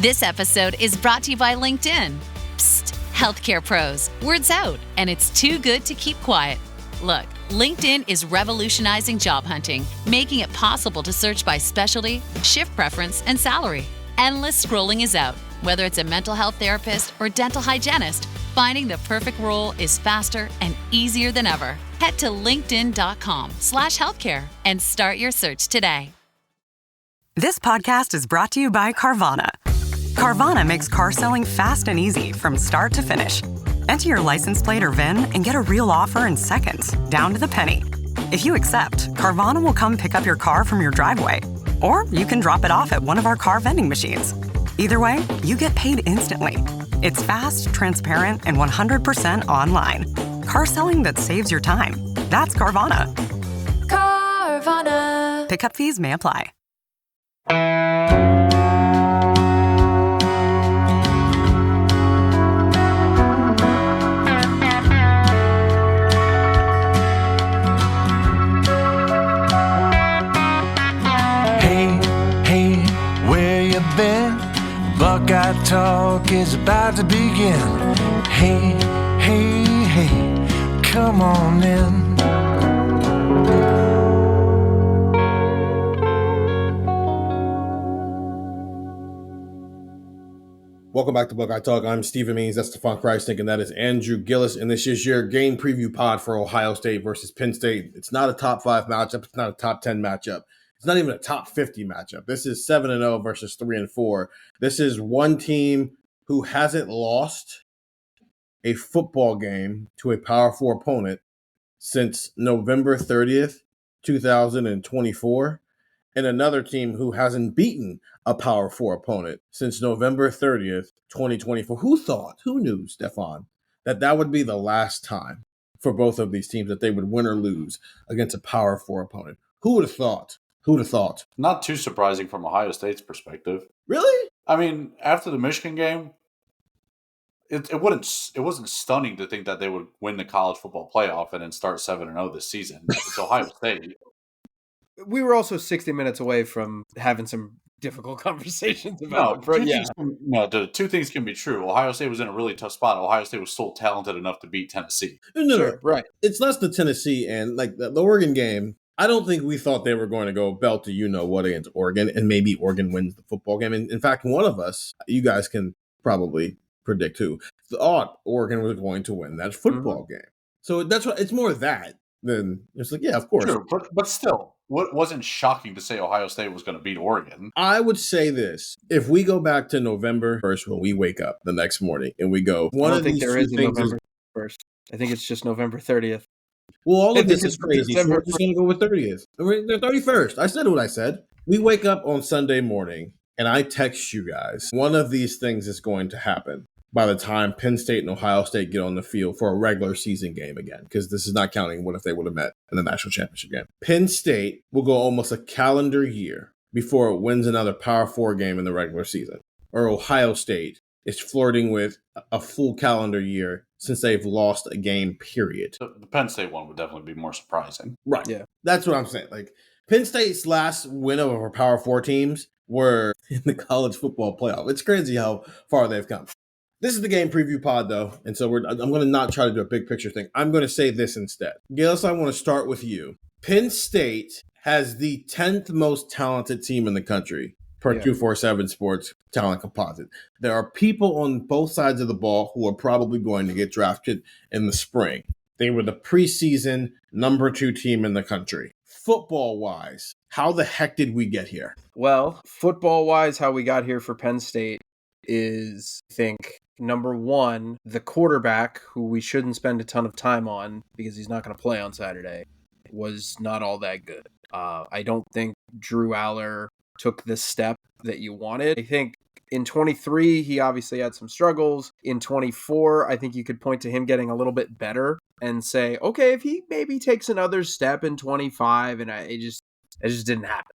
This episode is brought to you by LinkedIn. Psst, healthcare pros, word's out, and it's too good to keep quiet. Look, LinkedIn is revolutionizing job hunting, making it possible to search by specialty, shift preference, and salary. Endless scrolling is out. Whether it's a mental health therapist or dental hygienist, finding the perfect role is faster and easier than ever. Head to linkedin.com/healthcare and start your search today. This podcast is brought to you by Carvana. Carvana makes car selling fast and easy from start to finish. Enter your license plate or VIN and get a real offer in seconds, down to the penny. If you accept, Carvana will come pick up your car from your driveway. Or you can drop it off at one of our car vending machines. Either way, you get paid instantly. It's fast, transparent, and 100% online. Car selling that saves your time. That's Carvana. Carvana. Pickup fees may apply. Buckeye Talk is about to begin. Hey, hey, hey, come on in. Welcome back to Buckeye Talk. I'm Stephen Means, that's Stefan Krajisnik, and that is Andrew Gillis. And this is your game preview pod for Ohio State versus Penn State. It's not a top 5 matchup. It's not a top 10 matchup. It's not even a top 50 matchup. This is 7-0 versus 3-4. This is one team who hasn't lost a football game to a Power 4 opponent since November 30th, 2024, and another team who hasn't beaten a Power 4 opponent since November 30th, 2024. Who knew, Stefan, that would be the last time for both of these teams that they would win or lose against a Power 4 opponent? Who would have thought? Who'd have thought? Not too surprising from Ohio State's perspective. Really? I mean, after the Michigan game, it wasn't stunning to think that they would win the college football playoff and then start 7-0 this season. It's Ohio State. We were also 60 minutes away from having some difficult conversations about the two things can be true. Ohio State was in a really tough spot. Ohio State was still talented enough to beat Tennessee. No, right. It's less the Tennessee and like the Oregon game. I don't think we thought they were going to go belt to what against Oregon, and maybe Oregon wins the football game. And in fact, one of us, you guys can probably predict who, thought Oregon was going to win that football game. So that's what it's more of that than it's like, yeah, of course. True, but still, what wasn't shocking to say Ohio State was going to beat Oregon? I would say this: if we go back to November 1st when we wake up the next morning and we go, I don't think there is a November 1st. I think it's just November 30th. Well, all of this is crazy, so we're just going to go with 30th. The 31st. I said what I said. We wake up on Sunday morning, and I text you guys. One of these things is going to happen by the time Penn State and Ohio State get on the field for a regular season game again, because this is not counting what if they would have met in the national championship game. Penn State will go almost a calendar year before it wins another Power 4 game in the regular season. Or Ohio State is flirting with a full calendar year since they've lost a game, period. The Penn State one would definitely be more surprising. Right. Yeah. That's what I'm saying. Like, Penn State's last win over Power 4 teams were in the college football playoff. It's crazy how far they've come. This is the game preview pod, though, and so I'm going to not try to do a big picture thing. I'm going to say this instead. Gillis, I want to start with you. Penn State has the 10th most talented team in the country per 247 Sports Talent Composite. There are people on both sides of the ball who are probably going to get drafted in the spring. They were the preseason number 2 team in the country. Football-wise, how the heck did we get here? Well, football-wise, how we got here for Penn State is, I think, number 1, the quarterback, who we shouldn't spend a ton of time on because he's not going to play on Saturday, was not all that good. I don't think Drew Aller took the step that you wanted. I think in 23, he obviously had some struggles. In 24, I think you could point to him getting a little bit better and say, okay, if he maybe takes another step in 25, and it just didn't happen.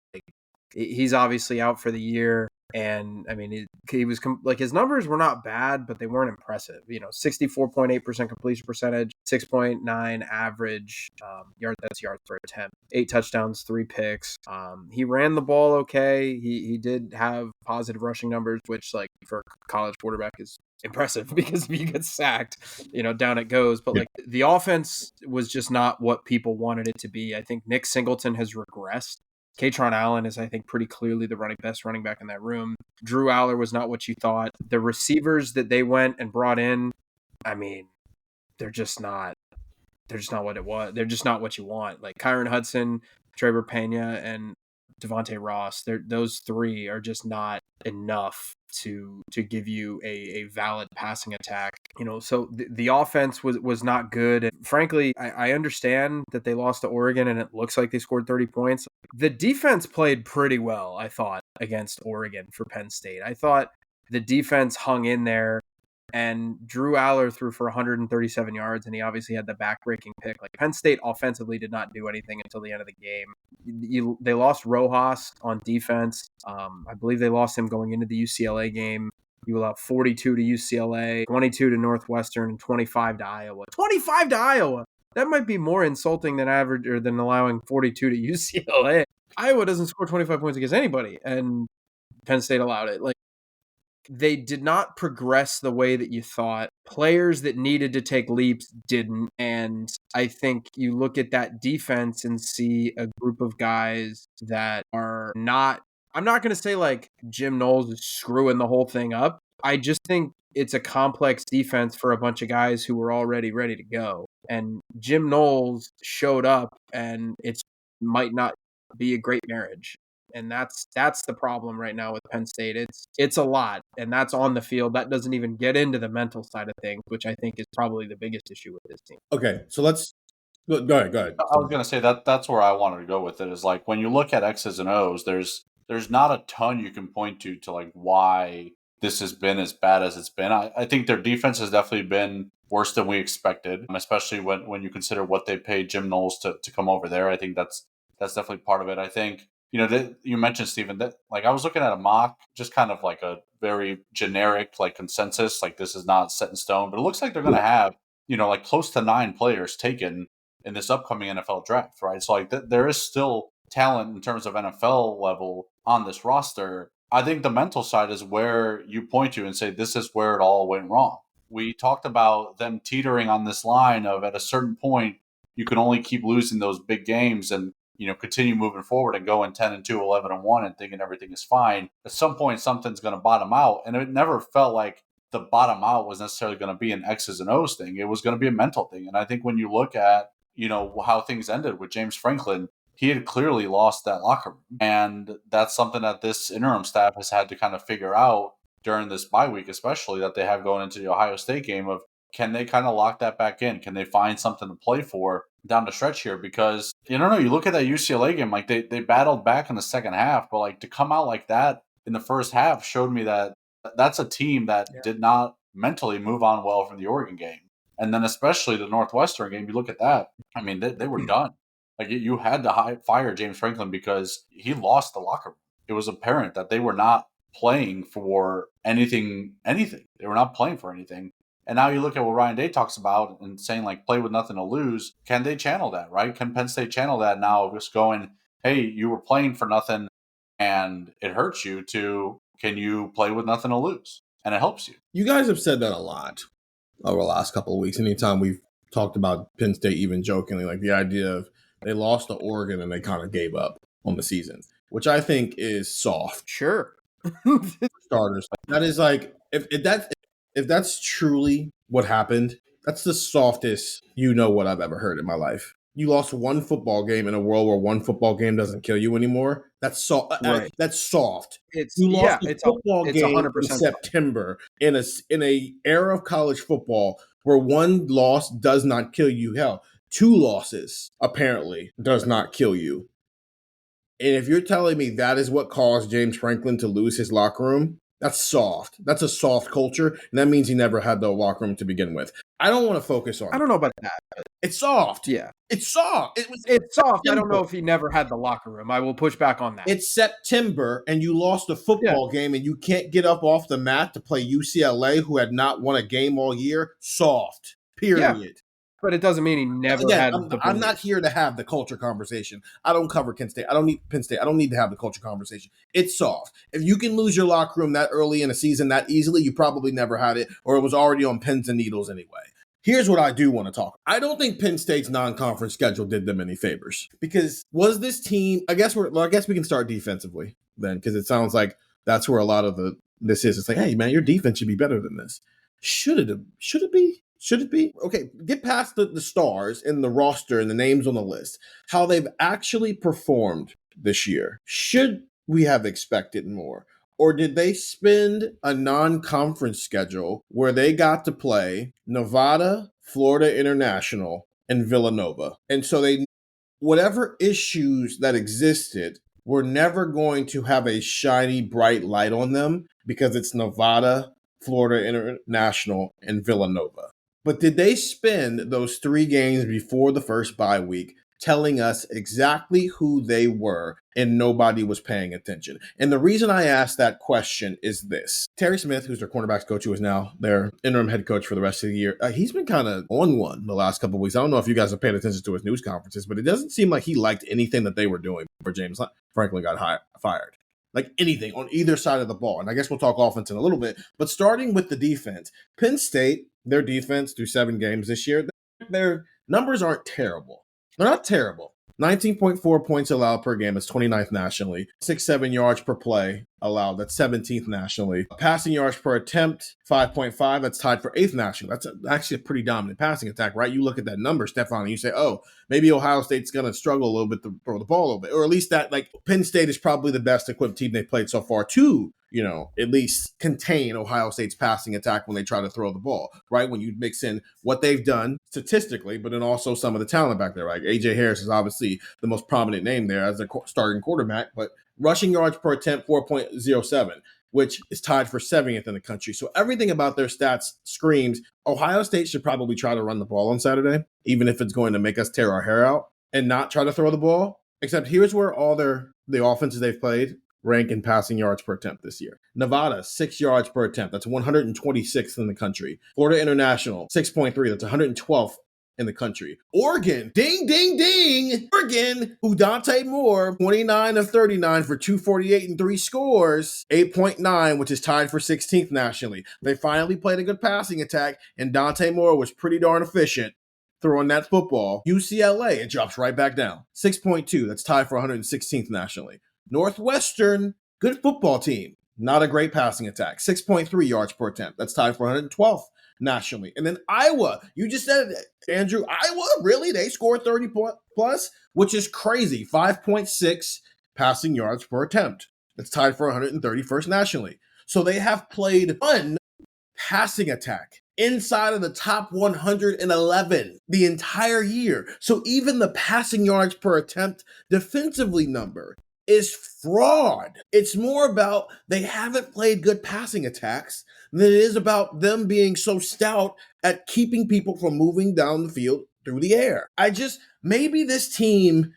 He's obviously out for the year. And I mean, he was like, his numbers were not bad, but they weren't impressive. 64.8% completion percentage, 6.9 average that's yards per attempt, 8 touchdowns, 3 picks. He ran the ball okay. He did have positive rushing numbers, which, like, for a college quarterback is impressive because if you get sacked, down it goes. But like, the offense was just not what people wanted it to be. I think Nick Singleton has regressed. Katron Allen is, I think, pretty clearly the best running back in that room. Drew Aller was not what you thought. The receivers that they went and brought in, I mean, they're just not what it was. They're just not what you want. Like Kyron Hudson, Trevor Pena, and Devontae Ross, those three are just not enough to give you a valid passing attack. So the offense was not good. And frankly, I understand that they lost to Oregon and it looks like they scored 30 points. The defense played pretty well, I thought, against Oregon for Penn State. I thought the defense hung in there, and Drew Aller threw for 137 yards, and he obviously had the backbreaking pick. Like, Penn State offensively did not do anything until the end of the game. They lost Rojas on defense. I believe they lost him going into the UCLA game. You allowed 42 to UCLA, 22 to Northwestern, and 25 to Iowa. 25 to Iowa! That might be more insulting than average or than allowing 42 to UCLA. Iowa doesn't score 25 points against anybody, and Penn State allowed it. Like, they did not progress the way that you thought. Players that needed to take leaps didn't. And I think you look at that defense and see a group of guys that are not, I'm not going to say like Jim Knowles is screwing the whole thing up. I just think it's a complex defense for a bunch of guys who were already ready to go. And Jim Knowles showed up, and it might not be a great marriage. And that's the problem right now with Penn State. It's a lot, and that's on the field. That doesn't even get into the mental side of things, which I think is probably the biggest issue with this team. Okay, so let's go ahead. I was going to say that's where I wanted to go with it, is like, when you look at X's and O's, there's not a ton you can point to like why this has been as bad as it's been. I think their defense has definitely been worse than we expected, especially when you consider what they paid Jim Knowles to come over there. I think that's definitely part of it. I think, you mentioned, Stephen, that, like, I was looking at a mock, just kind of like a very generic, like, consensus, like, this is not set in stone, but it looks like they're going to have, like, close to 9 players taken in this upcoming NFL draft, right? So, like, there is still talent in terms of NFL level on this roster. I think the mental side is where you point to and say, this is where it all went wrong. We talked about them teetering on this line of, at a certain point, you can only keep losing those big games and continue moving forward and going 10-2, 11-1, and thinking everything is fine. At some point, something's going to bottom out. And it never felt like the bottom out was necessarily going to be an X's and O's thing. It was going to be a mental thing. And I think when you look at, how things ended with James Franklin, he had clearly lost that locker room. And that's something that this interim staff has had to kind of figure out during this bye week, especially that they have going into the Ohio State game, of, can they kind of lock that back in? Can they find something to play for down the stretch here? Because, you look at that UCLA game, like, they battled back in the second half, but, like, to come out like that in the first half showed me that that's a team that did not mentally move on well from the Oregon game. And then especially the Northwestern game, you look at that, I mean, they were done. Like, you had to fire James Franklin because he lost the locker room. It was apparent that they were not playing for anything. They were not playing for anything. And now you look at what Ryan Day talks about and saying, like, play with nothing to lose. Can they channel that, right? Can Penn State channel that now, just going, hey, you were playing for nothing and it hurts you, to, can you play with nothing to lose? And it helps you. You guys have said that a lot over the last couple of weeks. Anytime we've talked about Penn State, even jokingly, like the idea of they lost to Oregon and they kind of gave up on the season, which I think is soft. Sure. Starters. That is like, if that's truly what happened, that's the softest what I've ever heard in my life. You lost one football game in a world where one football game doesn't kill you anymore. That's soft. Right. That's soft. You lost a football game 100% in September in a era of college football where one loss does not kill you. Hell, 2 losses apparently does not kill you. And if you're telling me that is what caused James Franklin to lose his locker room, that's soft. That's a soft culture, and that means he never had the locker room to begin with. I don't want to focus on I don't know about that. It's soft. Yeah. It's soft. It's soft. I don't September. know if he never had the locker room. I will push back on that. It's September, and you lost a football game, and you can't get up off the mat to play UCLA, who had not won a game all year. Soft. Period. Yeah, but it doesn't mean he never Again, had the I'm not here to have the culture conversation. I don't cover Kent State. I don't need Penn State. I don't need to have the culture conversation. It's soft. If you can lose your locker room that early in a season that easily, you probably never had it, or it was already on pins and needles anyway. Here's what I do want to talk. I don't think Penn State's non-conference schedule did them any favors, because was this team? I guess we can start defensively then, because it sounds like that's where a lot of this is. It's like, hey man, your defense should be better than this. Should it be? Should it be? Okay, get past the stars and the roster and the names on the list. How they've actually performed this year. Should we have expected more? Or did they spend a non-conference schedule where they got to play Nevada, Florida International, and Villanova? And so whatever issues that existed were never going to have a shiny, bright light on them because it's Nevada, Florida International, and Villanova. But did they spend those 3 games before the first bye week telling us exactly who they were and nobody was paying attention? And the reason I asked that question is this. Terry Smith, who's their cornerbacks coach, who is now their interim head coach for the rest of the year, he's been kind of on one the last couple of weeks. I don't know if you guys have paid attention to his news conferences, but it doesn't seem like he liked anything that they were doing before James Franklin got fired. Like anything on either side of the ball. And I guess we'll talk offense in a little bit. But starting with the defense, Penn State, their defense through 7 games this year, their numbers aren't terrible. They're not terrible. 19.4 points allowed per game. It's 29th nationally. 6.7 yards per play allowed. That's 17th nationally. Passing yards per attempt, 5.5. That's tied for 8th nationally. That's actually a pretty dominant passing attack, right? You look at that number, Stefan, and you say, oh, maybe Ohio State's going to struggle a little bit to throw the ball a little bit. Or at least that, like, Penn State is probably the best equipped team they've played so far to, at least contain Ohio State's passing attack when they try to throw the ball, right? When you mix in what they've done statistically, but then also some of the talent back there, right? A.J. Harris is obviously the most prominent name there as a starting quarterback, but rushing yards per attempt, 4.07, which is tied for 70th in the country. So everything about their stats screams Ohio State should probably try to run the ball on Saturday, even if it's going to make us tear our hair out, and not try to throw the ball. Except here's where all the offenses they've played rank in passing yards per attempt this year. Nevada, 6 yards per attempt. That's 126th in the country. Florida International, 6.3. That's 112th in the country. Oregon, ding, ding, ding. Oregon, who Dante Moore, 29 of 39 for 248 and 3 scores, 8.9, which is tied for 16th nationally. They finally played a good passing attack, and Dante Moore was pretty darn efficient throwing that football. UCLA, it drops right back down. 6.2, that's tied for 116th nationally. Northwestern, good football team. Not a great passing attack. 6.3 yards per attempt. That's tied for 112th nationally. And then Iowa, you just said it, Andrew. Iowa, really? They scored 30 plus, which is crazy. 5.6 passing yards per attempt. That's tied for 131st nationally. So they have played one passing attack inside of the top 111 the entire year. So even the passing yards per attempt defensively number is fraud. It's more about they haven't played good passing attacks than it is about them being so stout at keeping people from moving down the field through the air. Maybe this team,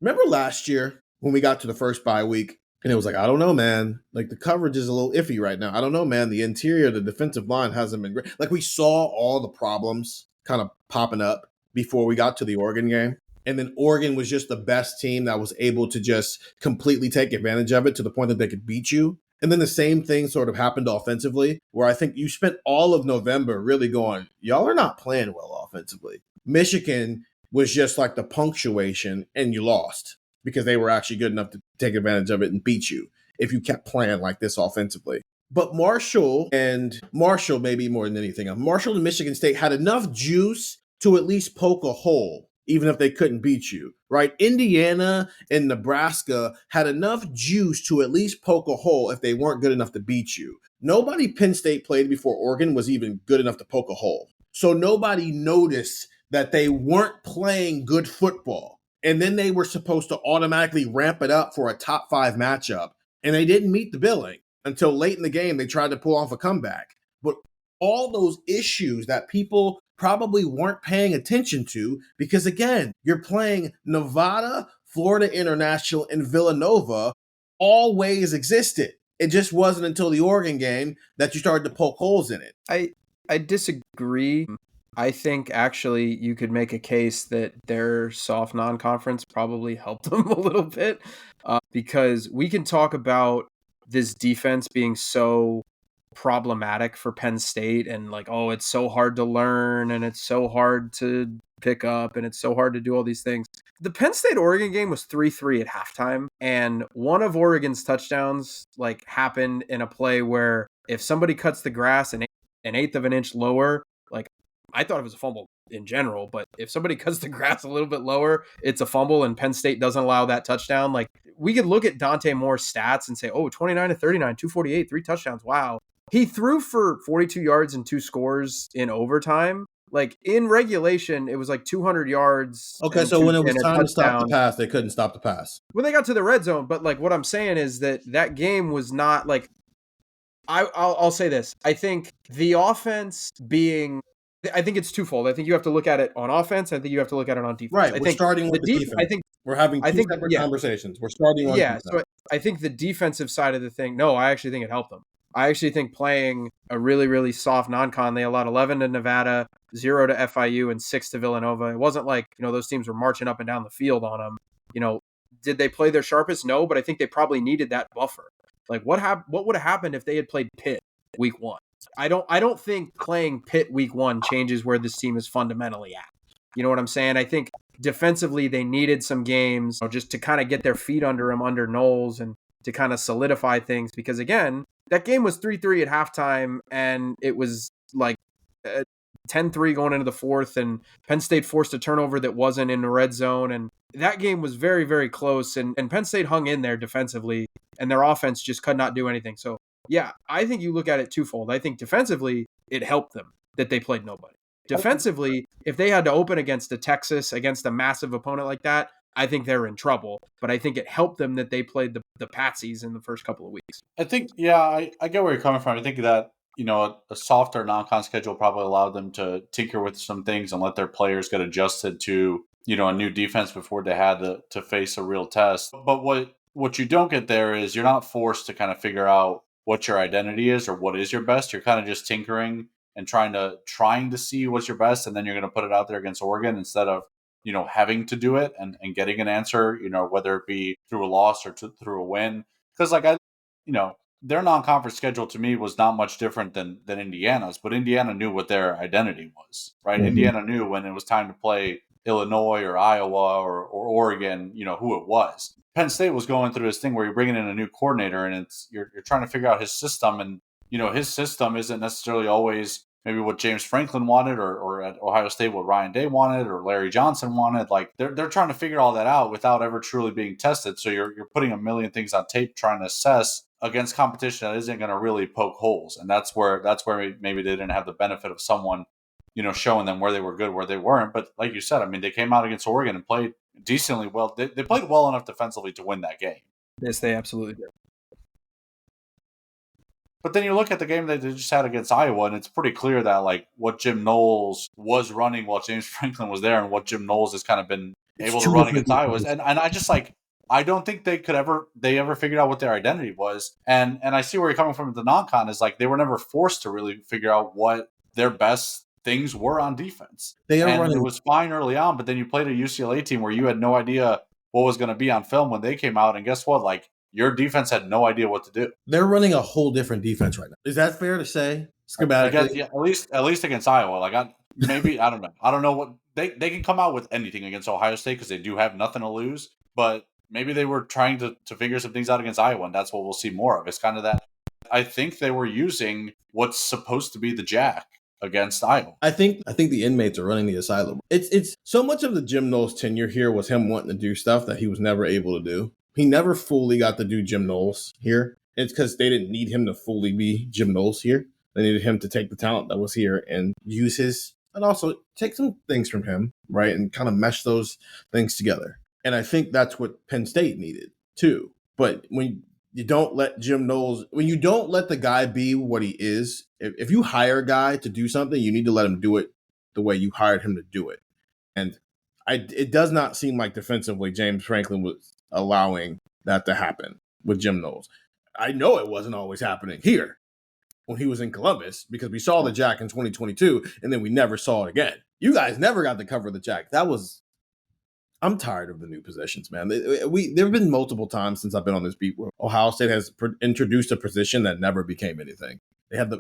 remember last year when we got to the first bye week and it was like, I don't know, man, like the coverage is a little iffy right now. I don't know, man, the interior, the defensive line hasn't been great. Like we saw all the problems kind of popping up before we got to the Oregon game. And then Oregon was just the best team that was able to just completely take advantage of it to the point that they could beat you. And then the same thing sort of happened offensively, where I think you spent all of November really going, y'all are not playing well offensively. Michigan was just like the punctuation, and you lost because they were actually good enough to take advantage of it and beat you if you kept playing like this offensively. But Marshall maybe more than anything, Marshall and Michigan State had enough juice to at least poke a hole, even if they couldn't beat you, right? Indiana and Nebraska had enough juice to at least poke a hole if they weren't good enough to beat you. Nobody Penn State played before Oregon was even good enough to poke a hole. So nobody noticed that they weren't playing good football. And then they were supposed to automatically ramp it up for a top 5 matchup. And they didn't meet the billing until late in the game. They tried to pull off a comeback. But all those issues that people probably weren't paying attention to because, again, you're playing Nevada, Florida International, and Villanova always existed. It just wasn't until the Oregon game that you started to poke holes in it. I disagree. I think actually you could make a case that their soft non-conference probably helped them a little bit because we can talk about this defense being so problematic for Penn State and like, oh, it's so hard to learn and it's so hard to pick up and it's so hard to do all these things. The Penn State Oregon game was 3-3 at halftime, and one of Oregon's touchdowns like happened in a play where if somebody cuts the grass an eighth of an inch lower, like I thought it was a fumble in general, but if somebody cuts the grass a little bit lower, it's a fumble and Penn State doesn't allow that touchdown. Like we could look at Dante Moore's stats and say, oh, 29 to 39, 248, 3 touchdowns. Wow. He threw for 42 yards and 2 scores in overtime. Like in regulation, it was like 200 yards. Okay, so when it was time to stop the pass, they couldn't stop the pass. When they got to the red zone, but like what I'm saying is that game was not like, I'll say this. I think the offense I think it's twofold. I think you have to look at it on offense. I think you have to look at it on defense. Right, we're starting with the defense. I think we're having two separate conversations. We're starting on defense. So I think the defensive side of the thing, no, I actually think it helped them. I actually think playing a really, really soft non-con, they allowed 11 to Nevada, 0 to FIU, and 6 to Villanova. It wasn't like, those teams were marching up and down the field on them. Did they play their sharpest? No, but I think they probably needed that buffer. Like what would have happened if they had played Pitt week 1? I don't think playing Pitt week 1 changes where this team is fundamentally at. You know what I'm saying? I think defensively they needed some games just to kind of get their feet under them, under Knowles, and to kind of solidify things. Because again, that game was 3-3 at halftime, and it was like 10-3 going into the fourth, and Penn State forced a turnover that wasn't in the red zone. And that game was very, very close, and Penn State hung in there defensively, and their offense just could not do anything. So, yeah, I think you look at it twofold. I think defensively, it helped them that they played nobody. Defensively, if they had to open against a Texas, against a massive opponent like that, I think they're in trouble. But I think it helped them that they played the Patsies in the first couple of weeks. I think, I get where you're coming from. I think that, a softer non-con schedule probably allowed them to tinker with some things and let their players get adjusted to, a new defense before they had to face a real test. But what you don't get there is you're not forced to kind of figure out what your identity is or what is your best. You're kind of just tinkering and trying to see what's your best, and then you're going to put it out there against Oregon instead of having to do it and getting an answer, whether it be through a loss or through a win. Because their non-conference schedule to me was not much different than Indiana's, but Indiana knew what their identity was, right? Mm-hmm. Indiana knew when it was time to play Illinois or Iowa or Oregon, who it was. Penn State was going through this thing where you're bringing in a new coordinator and you're trying to figure out his system, and his system isn't necessarily always maybe what James Franklin wanted or at Ohio State what Ryan Day wanted or Larry Johnson wanted. Like they're trying to figure all that out without ever truly being tested. So you're putting a million things on tape trying to assess against competition that isn't going to really poke holes. And that's where maybe they didn't have the benefit of someone, showing them where they were good, where they weren't. But like you said, I mean, they came out against Oregon and played decently well. They played well enough defensively to win that game. Yes, they absolutely did. But then you look at the game that they just had against Iowa, and it's pretty clear that like what Jim Knowles was running while James Franklin was there, and what Jim Knowles has kind of been able to run against Iowa. And I just I don't think they ever figured out what their identity was. And I see where you're coming from with the non-con is like they were never forced to really figure out what their best things were on defense. It was fine early on, but then you played a UCLA team where you had no idea what was going to be on film when they came out. And guess what? Like your defense had no idea what to do. They're running a whole different defense right now. Is that fair to say? Schematically? I guess, yeah, at least against Iowa. Like I don't know. I don't know what they can come out with anything against Ohio State because they do have nothing to lose. But maybe they were trying to figure some things out against Iowa, and that's what we'll see more of. It's kind of that. I think they were using what's supposed to be the jack against Iowa. I think the inmates are running the asylum. It's so much of the Jim Knowles tenure here was him wanting to do stuff that he was never able to do. He never fully got to do Jim Knowles here. It's because they didn't need him to fully be Jim Knowles here. They needed him to take the talent that was here and use and also take some things from him, right? And kind of mesh those things together. And I think that's what Penn State needed too. But when you don't let Jim Knowles, when you don't let the guy be what he is, if you hire a guy to do something, you need to let him do it the way you hired him to do it. And it does not seem like defensively James Franklin was allowing that to happen with Jim Knowles. I know it wasn't always happening here when he was in Columbus because we saw the jack in 2022 and then we never saw it again. You guys never got to cover the jack. I'm tired of the new positions, man. There have been multiple times since I've been on this beat where Ohio State has introduced a position that never became anything. They have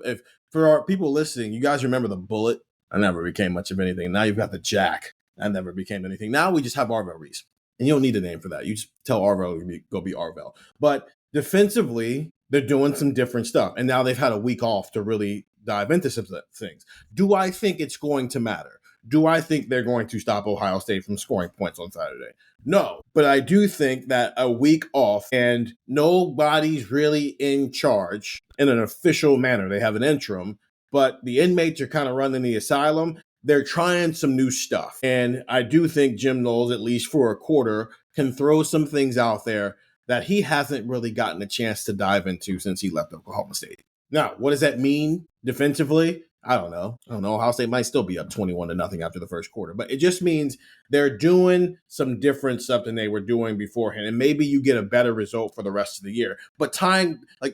for our people listening, you guys remember the bullet? I never became much of anything. Now you've got the jack. That never became anything. Now we just have Arvell Reese. And you don't need a name for that. You just tell Arvell to go be Arvell. But defensively, they're doing some different stuff. And now they've had a week off to really dive into some things. Do I think it's going to matter? Do I think they're going to stop Ohio State from scoring points on Saturday? No. But I do think that a week off and nobody's really in charge in an official manner. They have an interim, but the inmates are kind of running the asylum. They're trying some new stuff. And I do think Jim Knowles, at least for a quarter, can throw some things out there that he hasn't really gotten a chance to dive into since he left Oklahoma State. Now, what does that mean defensively? I don't know. Ohio State might still be up 21-0 after the first quarter, but it just means they're doing some different stuff than they were doing beforehand. And maybe you get a better result for the rest of the year. But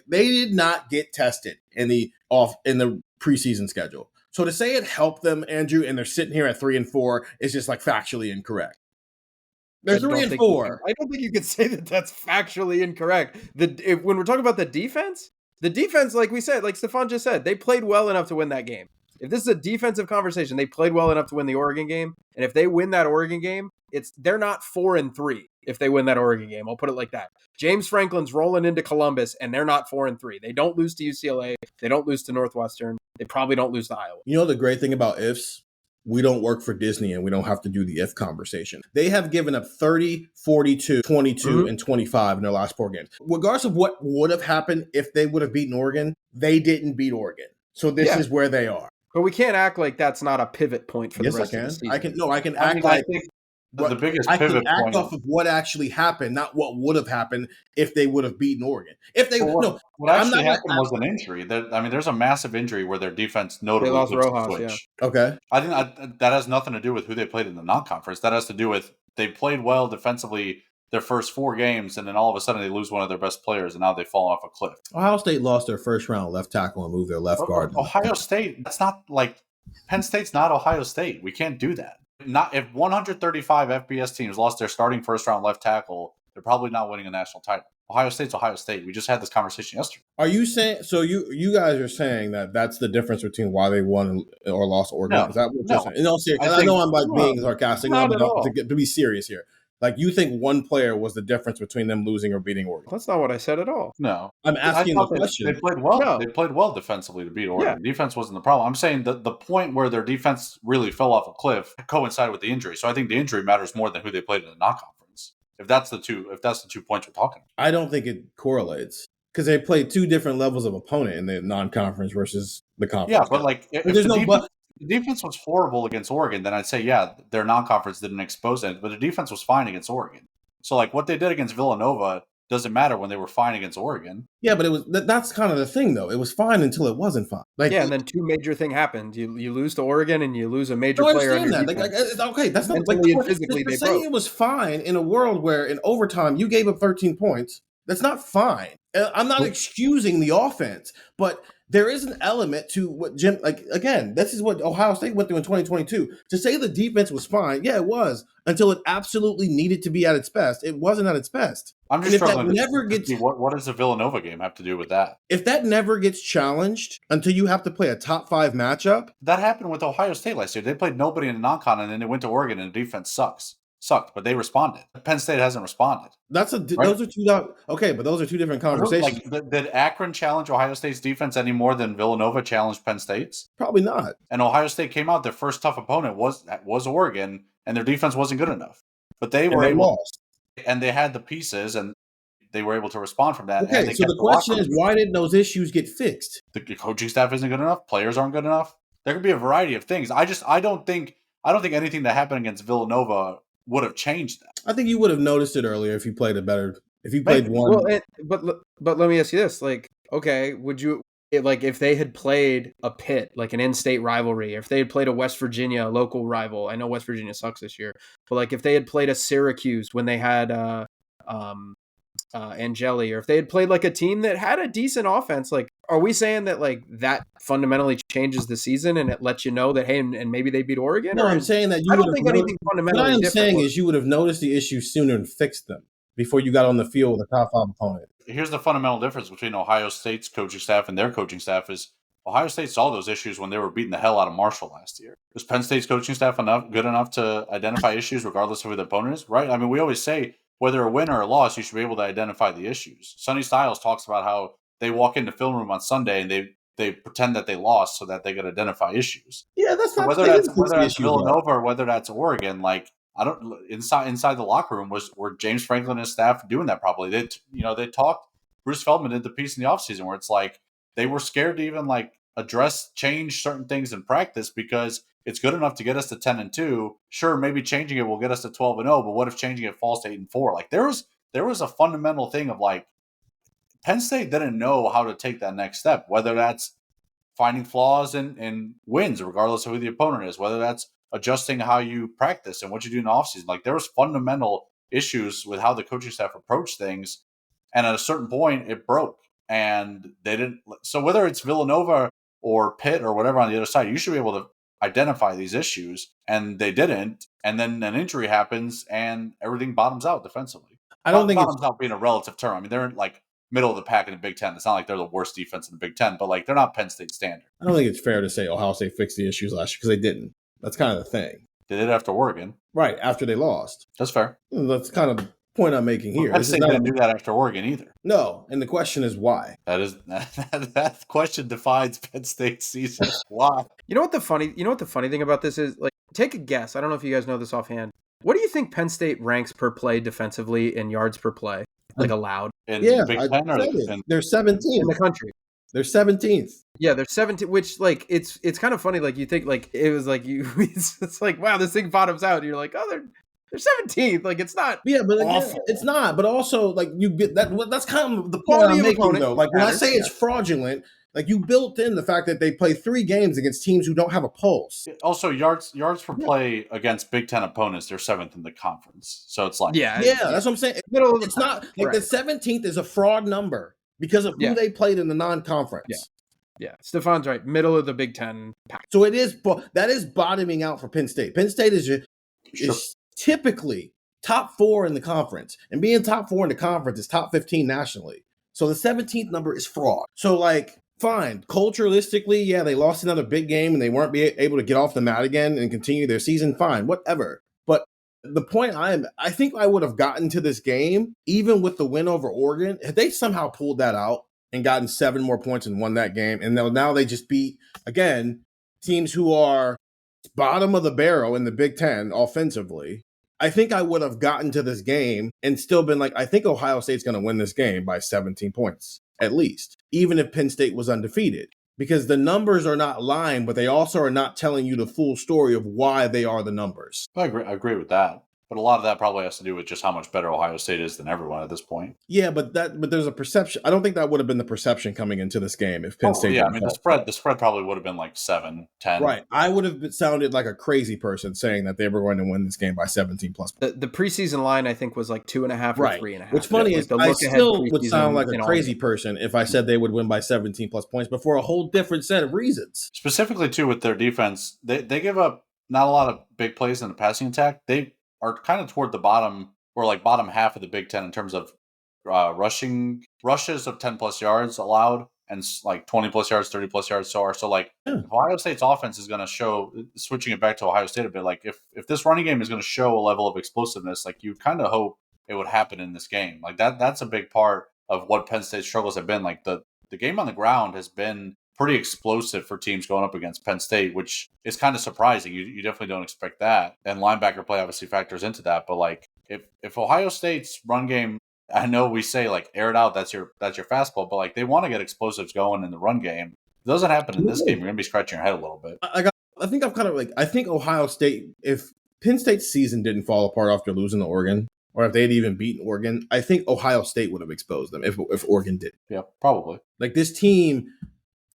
they did not get tested in the preseason schedule. So to say it helped them, Andrew, and they're sitting here at 3-4 is just like factually incorrect. They're 3-4. I don't think you could say that that's factually incorrect. When we're talking about the defense, like we said, like Stefan just said, they played well enough to win that game. If this is a defensive conversation, they played well enough to win the Oregon game. And if they win that Oregon game, they're not 4-3 if they win that Oregon game. I'll put it like that. James Franklin's rolling into Columbus, and they're not 4-3. They don't lose to UCLA. They don't lose to Northwestern. They probably don't lose to Iowa. You know the great thing about ifs? We don't work for Disney, and we don't have to do the if conversation. They have given up 30, 42, 22, and 25 in their last 4 games. Regardless of what would have happened if they would have beaten Oregon, they didn't beat Oregon. So this is where they are. But we can't act like that's not a pivot point for the rest of the season. I can act like the biggest I pivot can act point off of what actually happened, not what would have happened if they would have beaten Oregon. If they what actually happened was an injury. There's a massive injury where their defense notably lost Rojas, switch. Yeah. Okay, I think that has nothing to do with who they played in the non-conference. That has to do with they played well defensively their first 4 games, and then all of a sudden they lose one of their best players, and now they've fallen off a cliff. Ohio State lost their first round left tackle and moved their left guard. Ohio State, that's not like Penn State's not Ohio State. We can't do that. Not if 135 FBS teams lost their starting first round left tackle, they're probably not winning a national title. Ohio State's Ohio State. We just had this conversation yesterday. Are you saying so? You guys are saying that that's the difference between why they won or lost Oregon? No, Is that what you're saying? I I know I'm being sarcastic. Not at all. To be serious here. Like, you think one player was the difference between them losing or beating Oregon? That's not what I said at all. No. I'm asking the question. They played well. No. They played well defensively to beat Oregon. Yeah. Defense wasn't the problem. I'm saying that the point where their defense really fell off a cliff coincided with the injury. So I think the injury matters more than who they played in the non-conference. If that's the two points we're talking about. I don't think it correlates because they played 2 different levels of opponent in the non-conference versus the conference. Yeah, but like if the defense was horrible against Oregon, then I'd say, yeah, their non-conference didn't expose it, but the defense was fine against Oregon. So, like, what they did against Villanova doesn't matter when they were fine against Oregon. Yeah, but that's kind of the thing, though. It was fine until it wasn't fine. Like, and then 2 major things happened. You lose to Oregon, and you lose a major player. I understand that. Okay, that's not mentally and physically. They saying it was fine in a world where in overtime you gave up 13 points. That's not fine. I'm not excusing the offense, but there is an element to what Jim, like, again, this is what Ohio State went through in 2022. To say the defense was fine, yeah, it was, until it absolutely needed to be at its best. It wasn't at its best. I'm just struggling to see what does the Villanova game have to do with that? If that never gets challenged until you have to play a top 5 matchup. That happened with Ohio State last year. They played nobody in the non-con, and then they went to Oregon, and the defense sucked, but they responded. Penn State hasn't responded. Those are 2 but those are 2 different conversations. Like, did Akron challenge Ohio State's defense any more than Villanova challenged Penn State's? Probably not. And Ohio State came out, their first tough opponent was Oregon, and their defense wasn't good enough. But they lost. And they had the pieces, and they were able to respond from that. Okay, so the question is, why didn't those issues get fixed? The coaching staff isn't good enough. Players aren't good enough. There could be a variety of things. I don't think anything that happened against Villanova would have changed that. I think you would have noticed it earlier if you played it better. If you played one. Well, but let me ask you this: like, okay, would you if they had played a Pitt, like an in-state rivalry, or if they had played a West Virginia local rival, I know West Virginia sucks this year, but like if they had played a Syracuse when they had Angeli, or if they had played like a team that had a decent offense, like, are we saying that like that fundamentally changes the season and it lets you know that, hey, and maybe they beat Oregon? No, or I'm saying that you I don't would think have anything fundamentally what I'm different saying was- is you would have noticed the issues sooner and fixed them before you got on the field with a top 5 opponent. Here's the fundamental difference between Ohio State's coaching staff and their coaching staff is Ohio State saw those issues when they were beating the hell out of Marshall last year. Was Penn State's coaching staff good enough to identify issues regardless of who the opponent is? Right? I mean, we always say whether a win or a loss, you should be able to identify the issues. Sonny Styles talks about how they walk into film room on Sunday and they pretend that they lost so that they could identify issues. Yeah, that's So not whether they that's didn't fix the issue, Villanova or whether that's Oregon, like I don't inside the locker room were James Franklin and his staff doing that probably. They talked. Bruce Feldman did the piece in the offseason where it's like they were scared to even like change certain things in practice because it's good enough to get us to 10-2. Sure, maybe changing it will get us to 12-0, but what if changing it falls to 8-4? Like there was a fundamental thing of like Penn State didn't know how to take that next step, whether that's finding flaws in wins, regardless of who the opponent is, whether that's adjusting how you practice and what you do in the offseason. Like there was fundamental issues with how the coaching staff approached things. And at a certain point, it broke. And they didn't. So whether it's Villanova or Pitt or whatever on the other side, you should be able to identify these issues. And they didn't. And then an injury happens and everything bottoms out defensively. I don't think bottoms out being a relative term. I mean, they're in like middle of the pack in the Big Ten. It's not like they're the worst defense in the Big Ten, but like they're not Penn State standard. I don't think it's fair to say Ohio State fixed the issues last year because they didn't. That's kind of the thing. They did after Oregon. Right, after they lost. That's fair. That's kind of the point I'm making here. Penn State didn't do that after Oregon either. No, and the question is why? That question defines Penn State's season. Why? You know what the funny thing about this is? Like, take a guess. I don't know if you guys know this offhand. What do you think Penn State ranks per play defensively in yards per play, like allowed? In the Big Ten they're 17th in the country. They're 17th. Yeah, they're 17th, which like it's kind of funny. Like you think like it was like it's like wow, this thing bottoms out. And you're like, oh, they're 17th. Like it's not. Yeah, but awful. It's not. But also like you get that. That's kind of the point I'm making though. Like when I say it's fraudulent, like you built in the fact that they play 3 games against teams who don't have a pulse. Also, yards per play against Big Ten opponents, they're 7th in the conference. So it's like that's what I'm saying. It's not like the 17th is a fraud number because of who they played in the non-conference. Yeah, Stefan's right. Middle of the Big Ten pack. So that is bottoming out for Penn State. Penn State is typically top 4 in the conference, and being top 4 in the conference is top 15 nationally. So the 17th number is fraud. So like, fine, culturalistically, yeah, they lost another big game and they weren't able to get off the mat again and continue their season. Fine, whatever. But the point I think I would have gotten to this game even with the win over Oregon if they somehow pulled that out and gotten 7 more points and won that game. And now they just beat, again, teams who are bottom of the barrel in the Big Ten offensively. I think I would have gotten to this game and still been like, I think Ohio State's going to win this game by 17 points, at least, even if Penn State was undefeated. Because the numbers are not lying, but they also are not telling you the full story of why they are the numbers. I agree with that. But a lot of that probably has to do with just how much better Ohio State is than everyone at this point. Yeah, but there's a perception. I don't think that would have been the perception coming into this game if Penn State. Yeah, I mean the spread probably would have been like 7-10. Right, I would have sounded like a crazy person saying that they were going to win this game by 17 plus points. The preseason line I think was like 2.5 or 3.5. What's funny is I still would sound like a crazy person if I said they would win by 17 plus points, but for a whole different set of reasons. Specifically too with their defense, they give up not a lot of big plays in the passing attack. They are kind of toward the bottom or like bottom half of the Big Ten in terms of rushes of 10 plus yards allowed and like 20 plus yards, 30 plus yards so far. So like if Ohio State's offense is going to show, switching it back to Ohio State a bit, like if this running game is going to show a level of explosiveness, like you kind of hope it would happen in this game. Like that's a big part of what Penn State's struggles have been. Like the game on the ground has been pretty explosive for teams going up against Penn State, which is kind of surprising. You definitely don't expect that. And linebacker play obviously factors into that. But like if Ohio State's run game, I know we say like air it out, that's your fastball, but like they want to get explosives going in the run game. If it doesn't happen in this game, you're gonna be scratching your head a little bit. I think Ohio State, if Penn State's season didn't fall apart after losing to Oregon, or if they'd even beaten Oregon, I think Ohio State would have exposed them if Oregon did. Yeah, probably. Like this team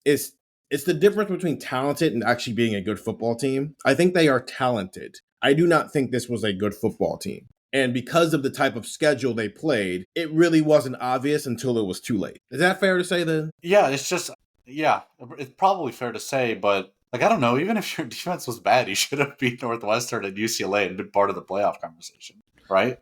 It's the difference between talented and actually being a good football team. I think they are talented. I do not think this was a good football team. And because of the type of schedule they played, it really wasn't obvious until it was too late. Is that fair to say then? Yeah, it's probably fair to say, but like, I don't know, even if your defense was bad, you should have beat Northwestern and UCLA and been part of the playoff conversation, right?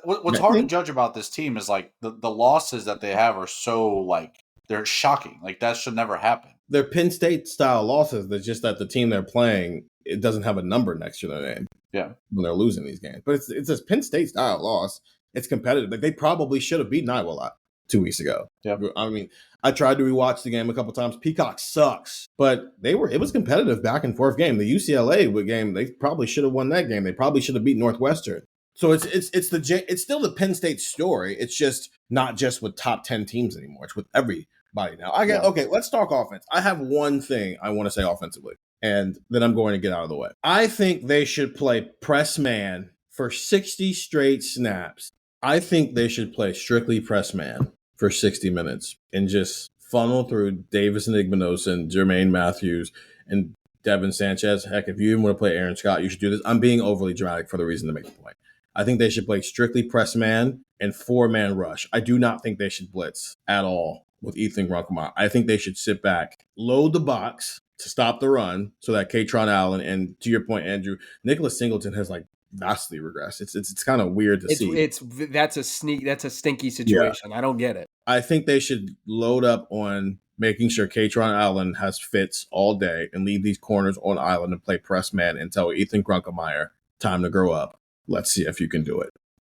What's hard to judge about this team is like the losses that they have are so like, they're shocking. Like, that should never happen. They're Penn State style losses. That's just that the team they're playing, it doesn't have a number next to their name. Yeah, when they're losing these games, but it's a Penn State style loss. It's competitive. Like, they probably should have beaten Iowa a lot 2 weeks ago. Yeah, I mean, I tried to rewatch the game a couple times. Peacock sucks, but it was competitive back and forth game. The UCLA game, they probably should have won that game. They probably should have beaten Northwestern. So it's still the Penn State story. It's just not just with top 10 teams anymore. It's with everybody now. Okay, let's talk offense. I have one thing I want to say offensively, and then I'm going to get out of the way. I think they should play press man for 60 straight snaps. I think they should play strictly press man for 60 minutes and just funnel through Davis and Igbonosa and Jermaine Matthews and Devin Sanchez. Heck, if you even want to play Aaron Scott, you should do this. I'm being overly dramatic for the reason to make the point. I think they should play strictly press man and 4-man rush. I do not think they should blitz at all with Ethan Grunkelmeyer. I think they should sit back, load the box to stop the run so that Katron Allen, and to your point, Andrew, Nicholas Singleton has like vastly regressed. It's kind of weird to see. That's a stinky situation. Yeah. I don't get it. I think they should load up on making sure Katron Allen has fits all day and leave these corners on island and play press man and tell Ethan Grunkelmeyer, time to grow up. Let's see if you can do it.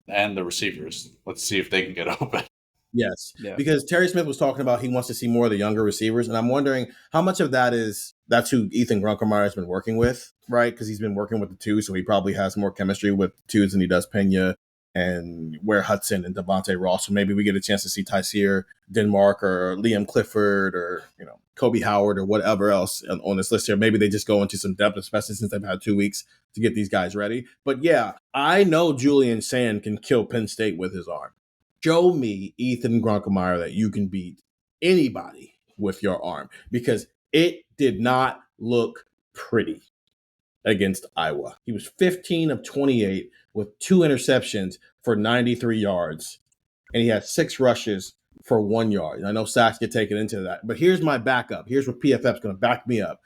And the receivers. Let's see if they can get open. Yes, because Terry Smith was talking about he wants to see more of the younger receivers, and I'm wondering how much of that's who Ethan Grunkelmeyer has been working with, right? Because he's been working with the two, so he probably has more chemistry with twos than he does Pena and Ware Hudson and Devontae Ross. So maybe we get a chance to see Tyseer Denmark or Liam Clifford or Kobe Howard or whatever else on this list here. Maybe they just go into some depth, especially since they've had 2 weeks to get these guys ready. But yeah, I know Julian Sand can kill Penn State with his arm. Show me, Ethan Grunkelmeyer, that you can beat anybody with your arm, because it did not look pretty against Iowa. He was 15 of 28 with 2 interceptions for 93 yards, and he had 6 rushes for 1 yard. I know sacks get taken into that, but here's my backup. Here's what PFF's going to back me up.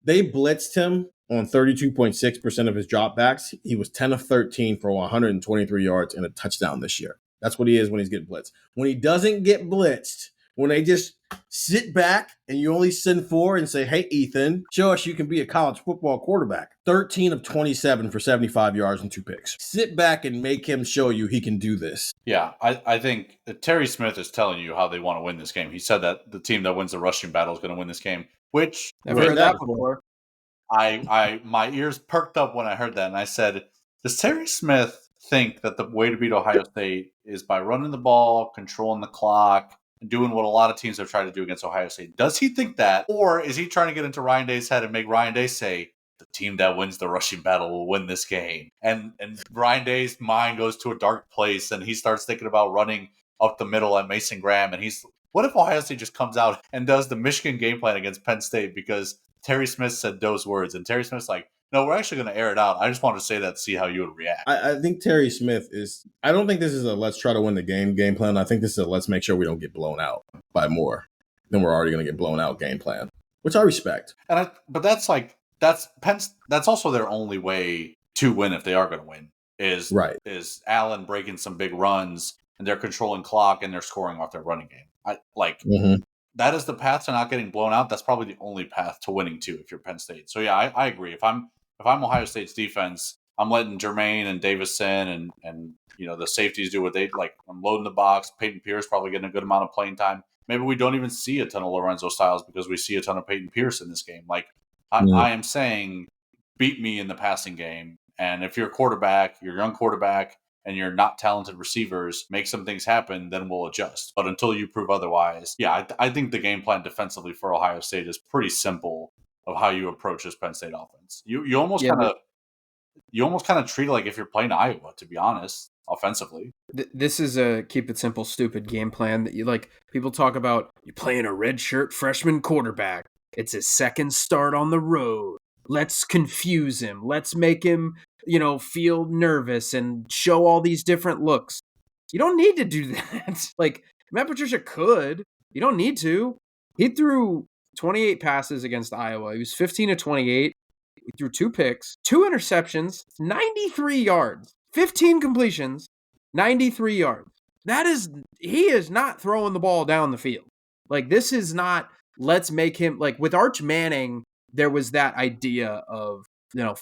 They blitzed him on 32.6% of his dropbacks. He was 10 of 13 for 123 yards and a touchdown this year. That's what he is when he's getting blitzed. When he doesn't get blitzed, when they just sit back and you only send 4 and say, hey, Ethan, show us you can be a college football quarterback. 13 of 27 for 75 yards and 2 picks. Sit back and make him show you he can do this. Yeah, I think Terry Smith is telling you how they want to win this game. He said that the team that wins the rushing battle is going to win this game, which I've heard that before. My ears perked up when I heard that, and I said, does Terry Smith think that the way to beat Ohio State is by running the ball, controlling the clock, and doing what a lot of teams have tried to do against Ohio State? Does he think that? Or is he trying to get into Ryan Day's head and make Ryan Day say, the team that wins the rushing battle will win this game? And Ryan Day's mind goes to a dark place, and he starts thinking about running up the middle at Mason Graham. And what if Ohio State just comes out and does the Michigan game plan against Penn State because Terry Smith said those words? And Terry Smith's like, no, we're actually going to air it out. I just wanted to say that to see how you would react. I think Terry Smith I don't think this is a let's try to win the game plan. I think this is a let's make sure we don't get blown out by more than we're already going to get blown out game plan, which I respect. But that's also their only way to win if they are going to win is Allen breaking some big runs and they're controlling clock and they're scoring off their running game. That is the path to not getting blown out. That's probably the only path to winning too if you're Penn State. So yeah, I agree. If I'm Ohio State's defense, I'm letting Jermaine and Davison and the safeties do what they like. I'm loading the box. Peyton Pierce probably getting a good amount of playing time. Maybe we don't even see a ton of Lorenzo Styles because we see a ton of Peyton Pierce in this game. Like I am saying, beat me in the passing game. And if you're a quarterback, you're a young quarterback, and you're not talented receivers, make some things happen, then we'll adjust. But until you prove otherwise, yeah, I think the game plan defensively for Ohio State is pretty simple of how you approach this Penn State offense. You almost kind of treat it like if you're playing Iowa, to be honest. offensively. This is a keep it simple, stupid game plan that you like. People talk about you playing a redshirt freshman quarterback. It's his second start on the road. Let's confuse him. Let's make him, feel nervous and show all these different looks. You don't need to do that. Like, Matt Patricia could. You don't need to. He threw 28 passes against Iowa. He was 15 of 28. He threw 2 picks, 2 interceptions, 93 yards, 15 completions, 93 yards. He is not throwing the ball down the field. Like, this is not, let's make him, like, with Arch Manning, there was that idea of,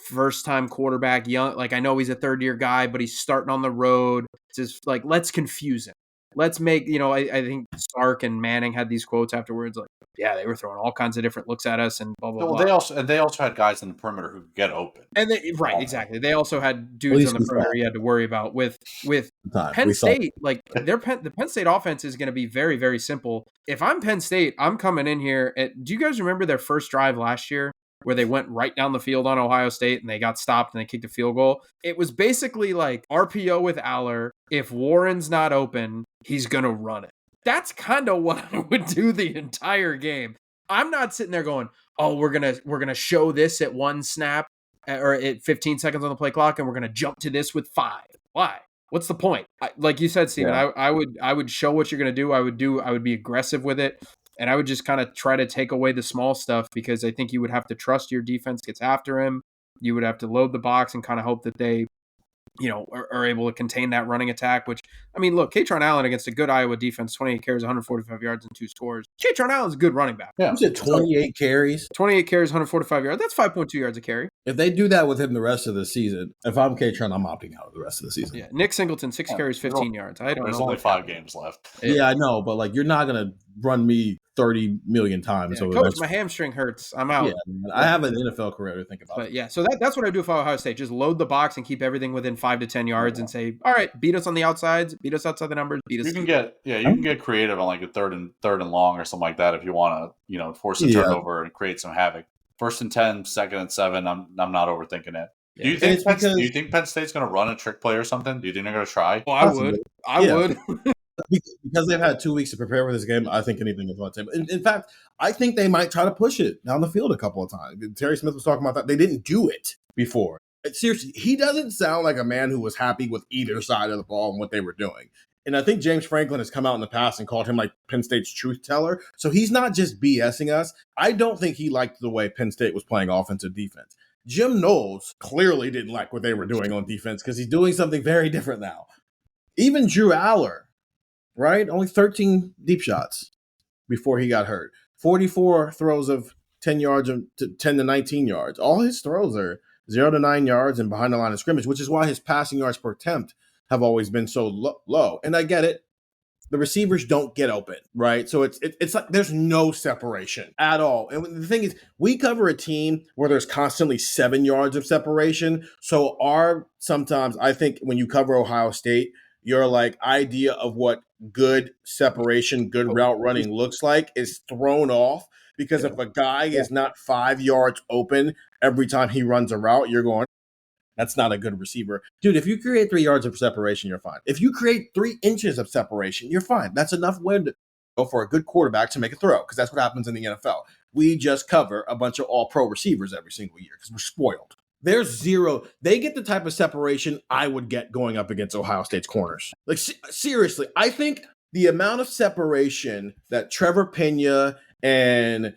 first-time quarterback, young. Like, I know he's a third-year guy, but he's starting on the road. It's just, like, let's confuse him. Let's make, I think Sark and Manning had these quotes afterwards, like, yeah, they were throwing all kinds of different looks at us and blah, blah, blah. They also had guys in the perimeter who could get open. And exactly. They also had dudes on the perimeter you had to worry about. With Penn State, like the Penn State offense is going to be very, very simple. If I'm Penn State, I'm coming in here. Do you guys remember their first drive last year where they went right down the field on Ohio State and they got stopped and they kicked a field goal? It was basically like RPO with Aller. If Warren's not open, he's going to run it. That's kind of what I would do the entire game. I'm not sitting there going, oh, we're gonna show this at 1 snap or at 15 seconds on the play clock, and we're gonna jump to this with 5. Why? What's the point? Like you said, Steven, yeah. I would show what you're gonna do. I would be aggressive with it, and I would just kind of try to take away the small stuff because I think you would have to trust your defense gets after him. You would have to load the box and kind of hope that they are able to contain that running attack, which, I mean, look, Katron Allen against a good Iowa defense, 28 carries, 145 yards, and 2 scores. Katron Allen's a good running back. Yeah. You said 28 carries? 28 carries, 145 yards. That's 5.2 yards a carry. If they do that with him the rest of the season, if I'm Katron, I'm opting out of the rest of the season. Yeah, Nick Singleton, 6 carries, 15 yards. There's only 5 games left. Yeah, I know, but, like, you're not going to run me 30 million times. Yeah, Coach, my hamstring hurts. I'm out. Yeah, I have an NFL career to think about. But yeah, so that's what I do for Ohio State. Just load the box and keep everything within 5 to 10 yards and say, all right, beat us on the outsides, beat us outside the numbers, beat us. You can get creative on like a third and long or something like that if you want to, force a turnover and create some havoc. 1st and 10, 2nd and 7. I'm not overthinking it. Yeah. Do you think Penn State's going to run a trick play or something? Do you think they're going to try? Well, I would. Because they've had 2 weeks to prepare for this game, I think anything is on the table. In fact, I think they might try to push it down the field a couple of times. Terry Smith was talking about that. They didn't do it before. Seriously, he doesn't sound like a man who was happy with either side of the ball and what they were doing. And I think James Franklin has come out in the past and called him like Penn State's truth teller. So he's not just BSing us. I don't think he liked the way Penn State was playing offensive defense. Jim Knowles clearly didn't like what they were doing on defense because he's doing something very different now. Even Drew Aller, right? Only 13 deep shots before he got hurt. 44 throws of 10 yards to 10 to 19 yards. All his throws are 0 to 9 yards and behind the line of scrimmage, which is why his passing yards per attempt have always been so low. And I get it. The receivers don't get open, right? So it's like there's no separation at all. And the thing is, we cover a team where there's constantly 7 yards of separation. So sometimes I think when you cover Ohio State, your like idea of what good separation, good route running looks like is thrown off because if a guy is not 5 yards open every time he runs a route, you're going, that's not a good receiver. Dude, if you create 3 yards of separation, you're fine. If you create 3 inches of separation, you're fine. That's enough window for a good quarterback to make a throw because that's what happens in the NFL. We just cover a bunch of all-pro receivers every single year because we're spoiled. There's zero. They get the type of separation I would get going up against Ohio State's corners. Like, seriously, I think the amount of separation that Trevor Pena and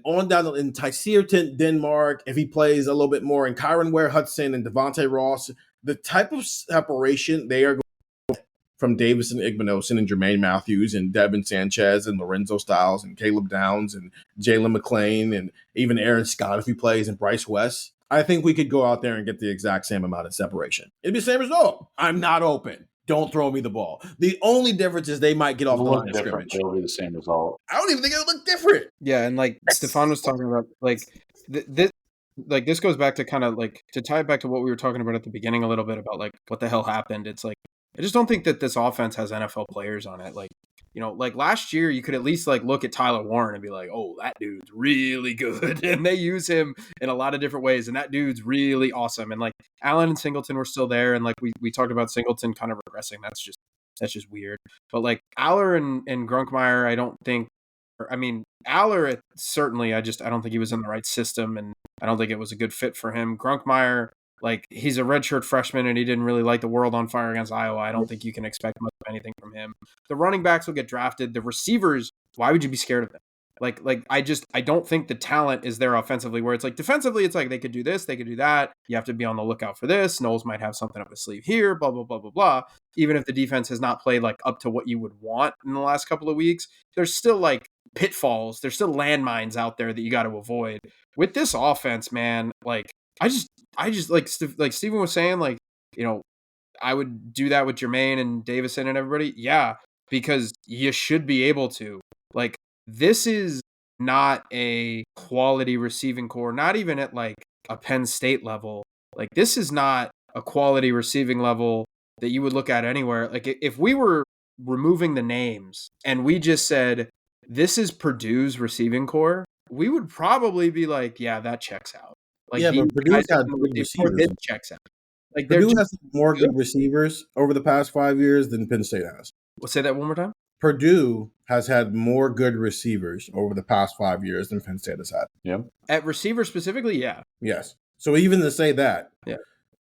on down in Tyseer Denmark, if he plays a little bit more, and Kyron Ware-Hudson and Devontae Ross, the type of separation they are going from Davison Igbinosun and Jermaine Matthews and Devin Sanchez and Lorenzo Styles and Caleb Downs and Jalen McClain and even Aaron Scott if he plays and Bryce West, I think we could go out there and get the exact same amount of separation. It'd be the same result. I'm not open. Don't throw me the ball. The only difference is they might get off the line of scrimmage. It'll be the same result. I don't even think it'll look different. Yeah, and like Stefan was talking about, like this goes back to kind of like to tie it back to what we were talking about at the beginning a little bit about like what the hell happened. It's like I just don't think that this offense has NFL players on it. Like like last year, you could at least like look at Tyler Warren and be like, oh, that dude's really good. And they use him in a lot of different ways. And that dude's really awesome. And like Allen and Singleton were still there. And like we talked about Singleton kind of regressing. That's just weird. But like Aller and Grunkmeyer, I don't think, Aller, certainly, I don't think he was in the right system. And I don't think it was a good fit for him. Grunkmeyer, like he's a redshirt freshman and he didn't really light the world on fire against Iowa. I don't think you can expect much of anything from him. The running backs will get drafted. The receivers, why would you be scared of them? Like I don't think the talent is there offensively, where it's like defensively, it's like they could do this, they could do that. You have to be on the lookout for this. Knowles might have something up his sleeve here, blah, blah, blah, blah, blah. Even if the defense has not played like up to what you would want in the last couple of weeks, there's still like pitfalls. There's still landmines out there that you got to avoid. With this offense, man, like I just like Stephen was saying, like, I would do that with Jermaine and Davison and everybody. Yeah, because you should be able to. Like, this is not a quality receiving core, not even at like a Penn State level. Like, this is not a quality receiving level that you would look at anywhere. Like, if we were removing the names and we just said, this is Purdue's receiving core, we would probably be like, yeah, that checks out. Like, yeah, but Purdue's had good receivers. Checks out. Like, Purdue has more good receivers over the past 5 years than Penn State has. Let's say that one more time. Purdue has had more good receivers over the past 5 years than Penn State has had. Yeah. At receiver specifically, yeah. Yes. So even to say that, yeah,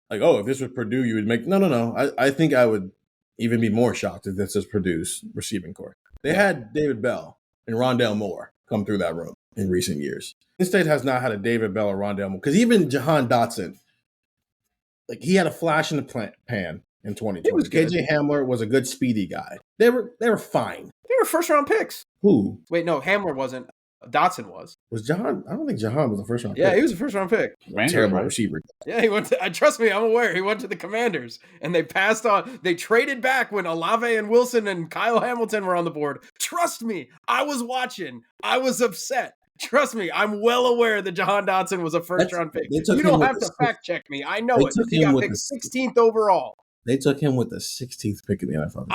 like, oh, if this was Purdue, you would make no. I think I would even be more shocked if this is Purdue's receiving core. They had David Bell and Rondale Moore come through that room in recent years. Penn State has not had a David Bell or Rondale Moore, because even Jahan Dotson, like, he had a flash in the pan in 2020. KJ Hamler was a good speedy guy. They were fine. They were first round picks. Who? Wait, no, Hamler wasn't. Dotson was. Was Jahan? I don't think Jahan was a first round pick. Yeah, he was a first round pick. Terrible receiver. Yeah, he went to, trust me, I'm aware. He went to the Commanders and they passed on. They traded back when Olave and Wilson and Kyle Hamilton were on the board. Trust me, I was watching. I was upset. Trust me, I'm well aware that Jahan Dotson was a first-round pick. You don't have to fact-check me. I know it. He got picked 16th overall. They took him with the 16th pick in the NFL.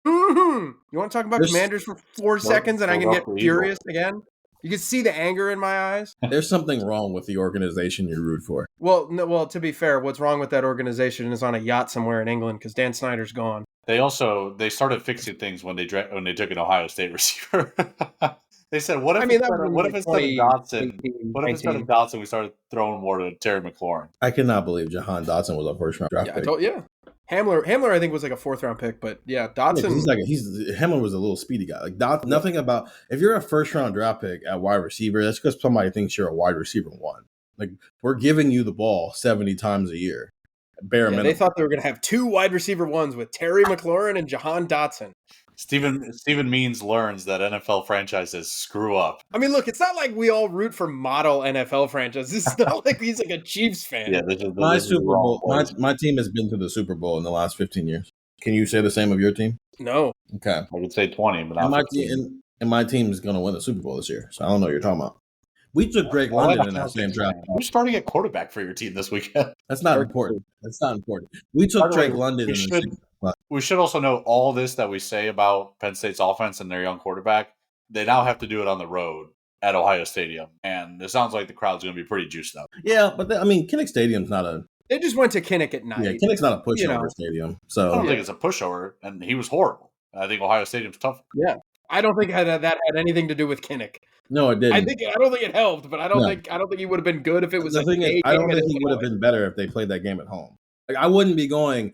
You want to talk about Commanders for 4 seconds and I can get furious again? You can see the anger in my eyes. There's something wrong with the organization you root for. Well, no, to be fair, what's wrong with that organization is on a yacht somewhere in England because Dan Snyder's gone. They started fixing things when they took an Ohio State receiver. They said, what if instead of Dotson, we started throwing more to Terry McLaurin? I cannot believe Jahan Dotson was a first-round draft pick. Hamler, I think, was like a 4th-round pick, but yeah, Dotson. Hamler was a little speedy guy. Like, nothing about, if you're a first-round draft pick at wide receiver, that's because somebody thinks you're a wide receiver one. Like, we're giving you the ball 70 times a year, bare minimum. They thought they were going to have 2 wide receiver ones with Terry McLaurin and Jahan Dotson. Stephen Means learns that NFL franchises screw up. I mean, look, it's not like we all root for model NFL franchises. It's not like he's like a Chiefs fan. Yeah, my Super Bowl. My team has been to the Super Bowl in the last 15 years. Can you say the same of your team? No. Okay. I would say 20, but not 15. And my team is going to win the Super Bowl this year, so I don't know what you're talking about. We took Drake London in that same draft. Who's starting at quarterback for your team this weekend? That's not important. We took Drake London. We should also know all this that we say about Penn State's offense and their young quarterback. They now have to do it on the road at Ohio Stadium, and it sounds like the crowd's going to be pretty juiced up. Yeah, but Kinnick Stadium's not a. They just went to Kinnick at night. Yeah, Kinnick's not a pushover stadium. So I don't think it's a pushover, and he was horrible. I think Ohio Stadium's tough. Yeah, I don't think that had anything to do with Kinnick. No, it didn't. I don't think it helped, but I don't think he would have been good if it was. I don't think he would have been better if they played that game at home. Like, I wouldn't be going,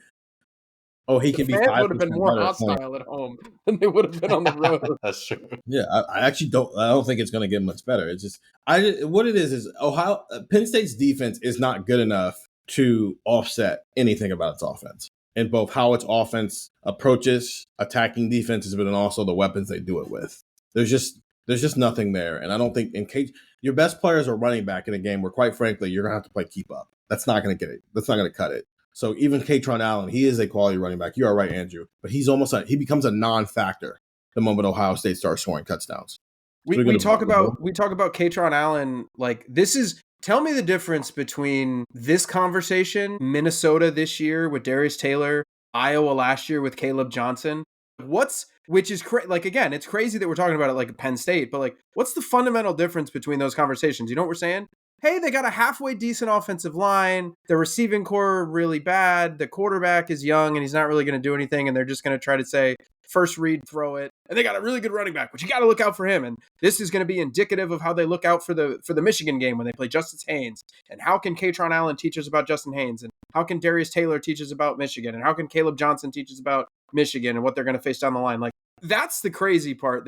oh, he can be 5% would have been more hostile at home than they would have been on the road. That's true. Yeah, I actually don't. I don't think it's going to get much better. It's just what it is Penn State's defense is not good enough to offset anything about its offense, in both how its offense approaches attacking defenses, but then also the weapons they do it with. There's just nothing there, and I don't think in case your best players are running back in a game where, quite frankly, you're going to have to play keep up. That's not going to get it. That's not going to cut it. So even Katron Allen, he is a quality running back. You are right, Andrew, but he becomes a non-factor the moment Ohio State starts scoring touchdowns. We talk about Katron Allen. Like, this is, tell me the difference between this conversation, Minnesota this year with Darius Taylor, Iowa last year with Caleb Johnson, Which is like, again, it's crazy that we're talking about it like Penn State, but like, what's the fundamental difference between those conversations? You know what we're saying? Hey, they got a halfway decent offensive line. The receiving core really bad. The quarterback is young and he's not really going to do anything. And they're just going to try to say, first read, throw it. And they got a really good running back, but you got to look out for him. And this is going to be indicative of how they look out for the Michigan game when they play Justice Haynes. And how can Katron Allen teach us about Justin Haynes? And how can Darius Taylor teach us about Michigan? And how can Caleb Johnson teach us about Michigan and what they're going to face down the line? Like, that's the crazy part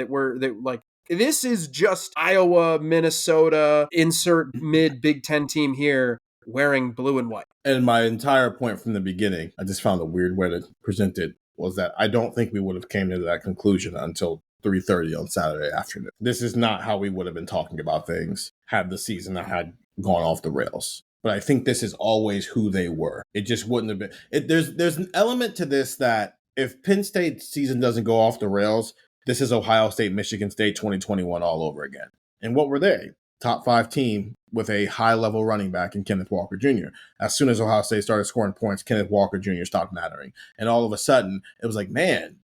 this is just Iowa, Minnesota, insert mid Big Ten team here wearing blue and white. And my entire point from the beginning, I just found a weird way to present it, was that I don't think we would have came to that conclusion until 3:30 on Saturday afternoon. This is not how we would have been talking about things had the season had gone off the rails. But I think this is always who they were. It just wouldn't have been. There's an element to this that if Penn State's season doesn't go off the rails, this is Ohio State, Michigan State 2021 all over again. And what were they? Top 5 team with a high-level running back in Kenneth Walker Jr. As soon as Ohio State started scoring points, Kenneth Walker Jr. stopped mattering. And all of a sudden, it was like, man,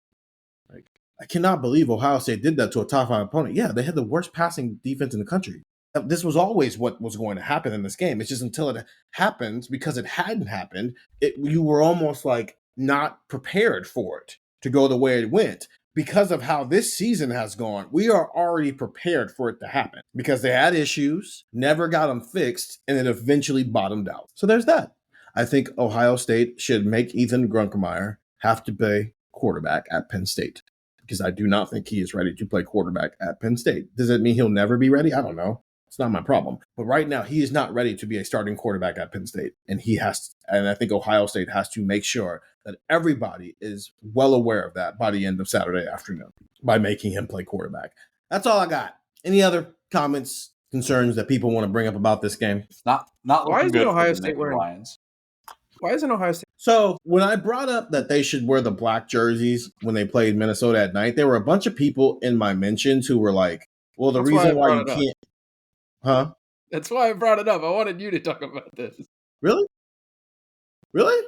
like, I cannot believe Ohio State did that to a top 5 opponent. Yeah, they had the worst passing defense in the country. This was always what was going to happen in this game. It's just until it happens, because it hadn't happened, you were almost like not prepared for it to go the way it went. Because of how this season has gone, we are already prepared for it to happen because they had issues, never got them fixed, and it eventually bottomed out. So there's that. I think Ohio State should make Ethan Grunkemeyer have to play quarterback at Penn State because I do not think he is ready to play quarterback at Penn State. Does it mean he'll never be ready? I don't know. It's not my problem. But right now, he is not ready to be a starting quarterback at Penn State. And I think Ohio State has to make sure that everybody is well aware of that by the end of Saturday afternoon by making him play quarterback. That's all I got. Any other comments, concerns that people want to bring up about this game? Not Why looking isn't good Ohio for the State Nittany wearing? Lions. Why isn't Ohio State? So when I brought up that they should wear the black jerseys when they played Minnesota at night, there were a bunch of people in my mentions who were like, well, the reason why you can't. Huh? That's why I brought it up. I wanted you to talk about this. Really? Well,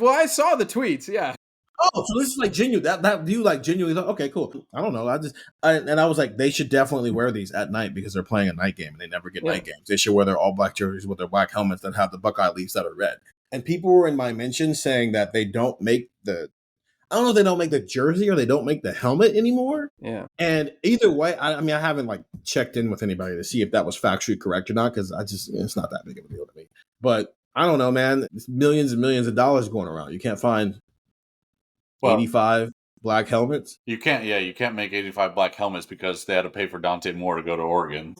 I saw the tweets. Yeah. Oh, so this is like genuine. That you like genuinely thought, okay, cool. I don't know. I was like, they should definitely wear these at night because they're playing a night game and they never get night games. They should wear their all black jerseys with their black helmets that have the Buckeye leaves that are red. And people were in my mentions saying that they don't make I don't know if they don't make the jersey or they don't make the helmet anymore. Yeah. And either way, I mean, I haven't like checked in with anybody to see if that was factually correct or not because it's not that big of a deal to me. But I don't know, man. It's millions and millions of dollars going around. You can't find 85 black helmets. You can't make 85 black helmets because they had to pay for Dante Moore to go to Oregon.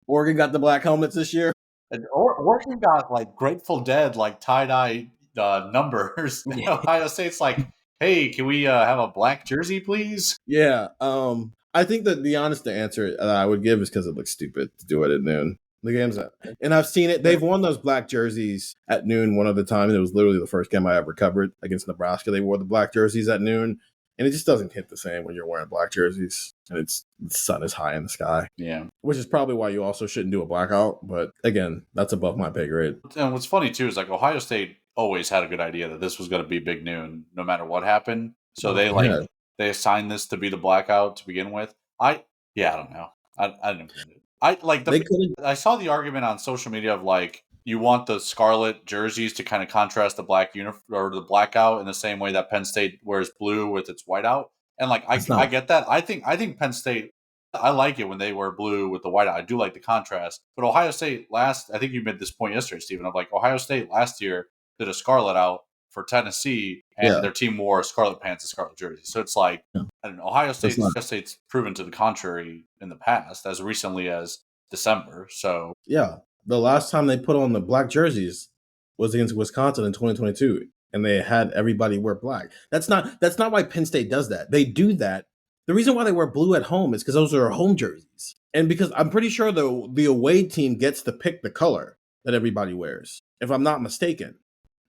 Oregon got the black helmets this year. And Oregon got like Grateful Dead, like tie-dye numbers. Yeah. Ohio State's like, hey, can we have a black jersey, please? Yeah. I think that the honest answer that I would give is because it looks stupid to do it at noon. The game's at, and I've seen it. They've worn those black jerseys at noon one other time, and it was literally the first game I ever covered against Nebraska. They wore the black jerseys at noon, and it just doesn't hit the same when you're wearing black jerseys and the sun is high in the sky. Yeah. Which is probably why you also shouldn't do a blackout. But again, that's above my pay grade. And what's funny too is like Ohio State always had a good idea that this was going to be big noon no matter what happened. So they assigned this to be the blackout to begin with. I don't know. I didn't get it. I saw the argument on social media of like you want the scarlet jerseys to kind of contrast the black or the blackout in the same way that Penn State wears blue with its whiteout. And like I get that. I think Penn State, I like it when they wear blue with the whiteout. I do like the contrast. But Ohio State I think you made this point yesterday, Stephen, of like Ohio State last year did a scarlet out for Tennessee, and their team wore scarlet pants and scarlet jerseys. So it's like, I don't know, Ohio State's proven to the contrary in the past, as recently as December. So yeah, the last time they put on the black jerseys was against Wisconsin in 2022, and they had everybody wear black. That's not why Penn State does that. They do that. The reason why they wear blue at home is because those are home jerseys, and because I'm pretty sure the away team gets to pick the color that everybody wears, if I'm not mistaken.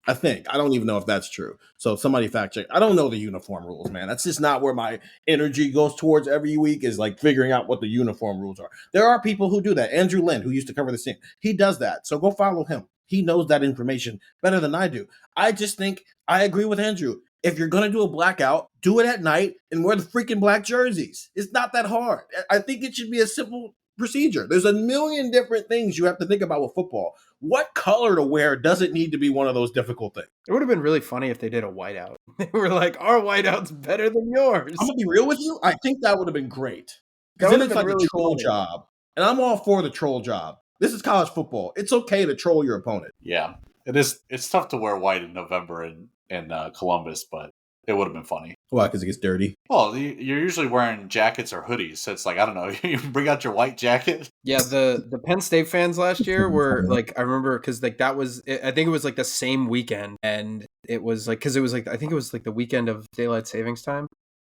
I think. I don't even know if that's true. So somebody fact check. I don't know the uniform rules, man. That's just not where my energy goes towards every week, is like figuring out what the uniform rules are. There are people who do that. Andrew Lynn, who used to cover the team, he does that. So go follow him. He knows that information better than I do. I just think I agree with Andrew. If you're going to do a blackout, do it at night and wear the freaking black jerseys. It's not that hard. I think it should be a simple procedure. There's a million different things you have to think about with football. What color to wear doesn't need to be one of those difficult things. It would have been really funny if they did a whiteout. They were like, our whiteout's better than yours. I'm going to be real with you. I think that would have been great. That Because then would have it's been like really a troll funny. job. And I'm all for the troll job. This is college football. It's okay to troll your opponent. Yeah, it is. It's tough to wear white in November in Columbus, but it would have been funny. Why? Because it gets dirty. Well, you're usually wearing jackets or hoodies, so it's like, I don't know, you bring out your white jacket. Yeah, the Penn State fans last year were like, I remember because like that was, I think it was like the same weekend, and it was like, because it was like, I think it was like the weekend of daylight savings time.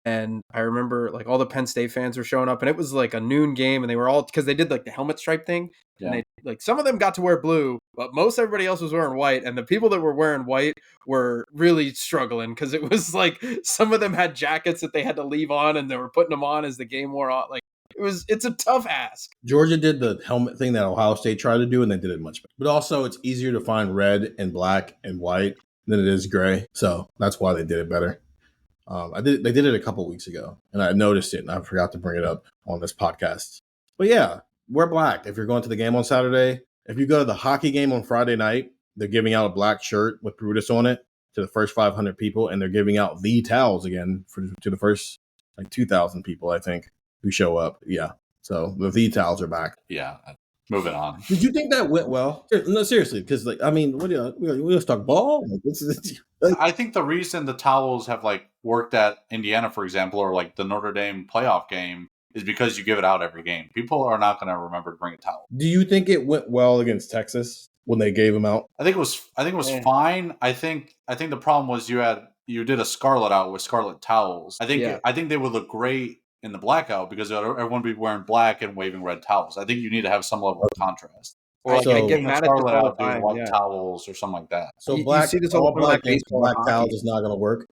And I remember like all the Penn State fans were showing up, and it was like a noon game, and they were all, because they did like the helmet stripe thing. Yeah. And they like, some of them got to wear blue, but most everybody else was wearing white. And the people that were wearing white were really struggling because it was like some of them had jackets that they had to leave on, and they were putting them on as the game wore on. Like it's a tough ask. Georgia did the helmet thing that Ohio State tried to do, and they did it much better. But also, it's easier to find red and black and white than it is gray. So that's why they did it better. They did it a couple weeks ago, and I noticed it, and I forgot to bring it up on this podcast. But yeah, wear black if you're going to the game on Saturday. If you go to the hockey game on Friday night, they're giving out a black shirt with Brutus on it to the first 500 people, and they're giving out the towels again to the first like 2,000 people, I think, who show up. Yeah, so the towels are back. Yeah, moving on. Did you think that went well? No, seriously, because like, I mean, what do we just talk ball? Like, this is. Like, I think the reason the towels have like worked at Indiana, for example, or like the Notre Dame playoff game, is because you give it out every game. People are not going to remember to bring a towel. do you think it went well against Texas when they gave them out? I think it was fine. I think the problem was you did a scarlet out with scarlet towels. I think they would look great in the blackout because everyone would be wearing black and waving red towels. I think you need to have some level of contrast. Or like So- getting a scarlet out, time, doing white yeah. towels or something like that. So You black, see this all all the time, black, like baseball black and towels hockey. is not going to work.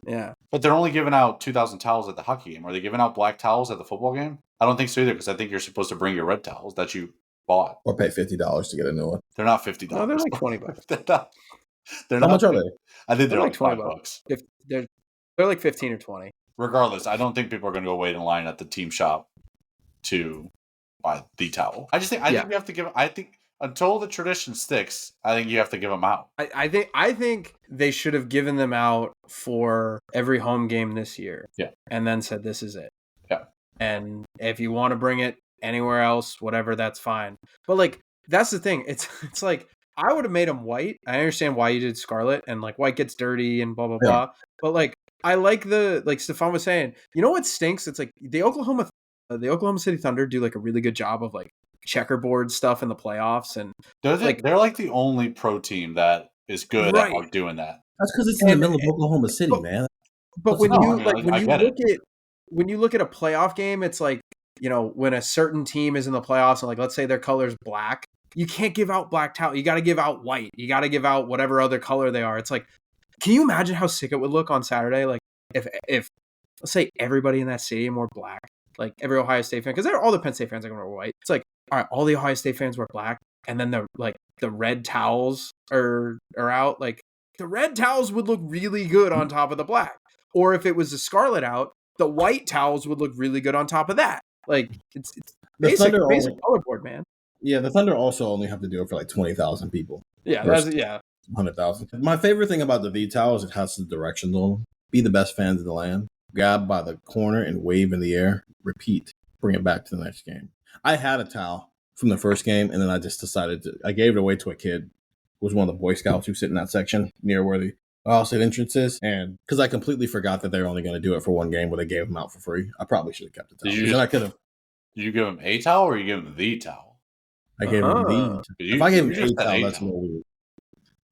Yeah. But they're only giving out 2,000 towels at the hockey game. Are they giving out black towels at the football game? I don't think so either, because I think you're supposed to bring your red towels that you bought. Or pay $50 to get a new one. They're not $50. No, they're like $20. They're How not. much are they? I think they're They're like like 20 $5. If they're like 15 or 20. Regardless, I don't think people are going to go wait in line at the team shop to buy the towel. I think you have to give. I think until the tradition sticks, I think you have to give them out. I think they should have given them out for every home game this year. Yeah. And then said, this is it. Yeah. And if you want to bring it anywhere else, whatever, that's fine. But like, that's the thing. It's like, I would have made them white. I understand why you did scarlet, and like white gets dirty and blah, blah, Yeah. blah. But like, I like like Stefan was saying, you know what stinks? It's like the Oklahoma City Thunder do like a really good job of like checkerboard stuff in the playoffs, and They're like the only pro team that is good Right. at like doing that. That's because it's in the middle of Oklahoma City, man. But when No, you I mean, like I get it. when you look at a playoff game, it's like, you know, when a certain team is in the playoffs and like, let's say their color's black, you can't give out black towel. You got to give out white. You got to give out whatever other color they are. It's like, can you imagine how sick it would look on Saturday? Like if let's say everybody in that stadium wore black, like every Ohio State fan, because all the Penn State fans are going to wear white. It's like, all right, all the Ohio State fans wear black, and then the red towels are out. Like the red towels would look really good on top of the black. Or if it was a scarlet out, the white towels would look really good on top of that. Like it's The basic Thunder color board, man. Yeah, the Thunder also only have to do it for like 20,000 people. Yeah, Versus- 100,000. My favorite thing about the V towel is it has the directions on them. Be the best fans in the land. Grab by the corner and wave in the air. Repeat. Bring it back to the next game. I had a towel from the first game, and then I just decided I gave it away to a kid who was one of the Boy Scouts who sit in that section near where the Ohio State entrance is. And because I completely forgot that they were only going to do it for one game, but they gave them out for free. I probably should have kept the towel. Did you Then I could have. Did you give him a towel or you give him the towel? I gave him the. If I gave him a towel, that's a little weird.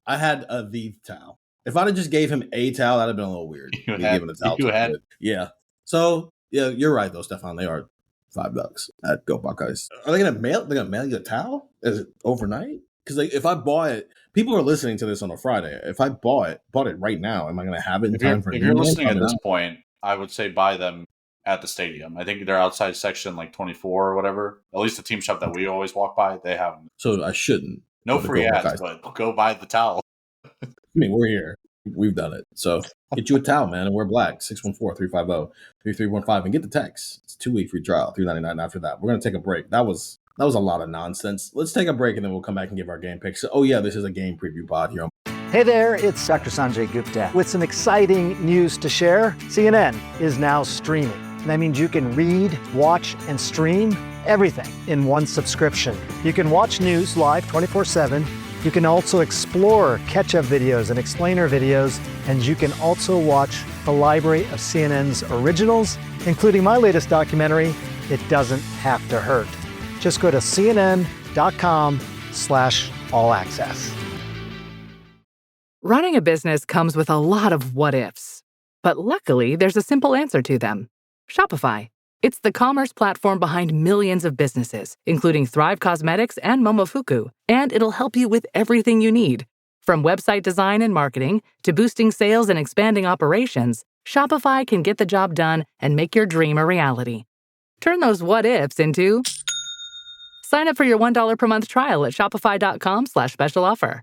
I had a the towel. If I'd have just gave him a towel, that'd have been a little weird. You Me had- giving a towel you to a had- kid. Yeah. So yeah, you're right though, Stefan. They are $5 at Go Buckeyes. Are they gonna mail? They're gonna mail you a towel? Is it overnight? Because like, if I bought it, people are listening to this on a Friday. If I bought it right now, am I gonna have it in If time for? you're listening at Probably this not. point, I would say buy them at the stadium. I think they're outside section like 24 or whatever. At least the team shop that we always walk by, they have them. So I shouldn't. No Go to free Go ads, Buckeyes. but go buy the towel. I mean, we're here. We've done it. So get you a towel, man, and wear black. 614-350-3315 and get the text. It's a 2-week free trial, $3.99 after that. We're gonna take a break. That was a lot of nonsense. Let's take a break and then we'll come back and give our game picks. So, this is a game preview pod here on Hey there, it's Dr. Sanjay Gupta with some exciting news to share. CNN is now streaming. That means you can read, watch, and stream everything in one subscription. You can watch news live 24/7. You can also explore catch-up videos and explainer videos, and you can also watch a library of CNN's originals, including my latest documentary, It Doesn't Have to Hurt. Just go to cnn.com/all-access. Running a business comes with a lot of what-ifs. But luckily, there's a simple answer to them. Shopify. It's the commerce platform behind millions of businesses, including Thrive Cosmetics and Momofuku. And it'll help you with everything you need. From website design and marketing to boosting sales and expanding operations, Shopify can get the job done and make your dream a reality. Turn those what-ifs into... Sign up for your $1 per month trial at shopify.com/special offer.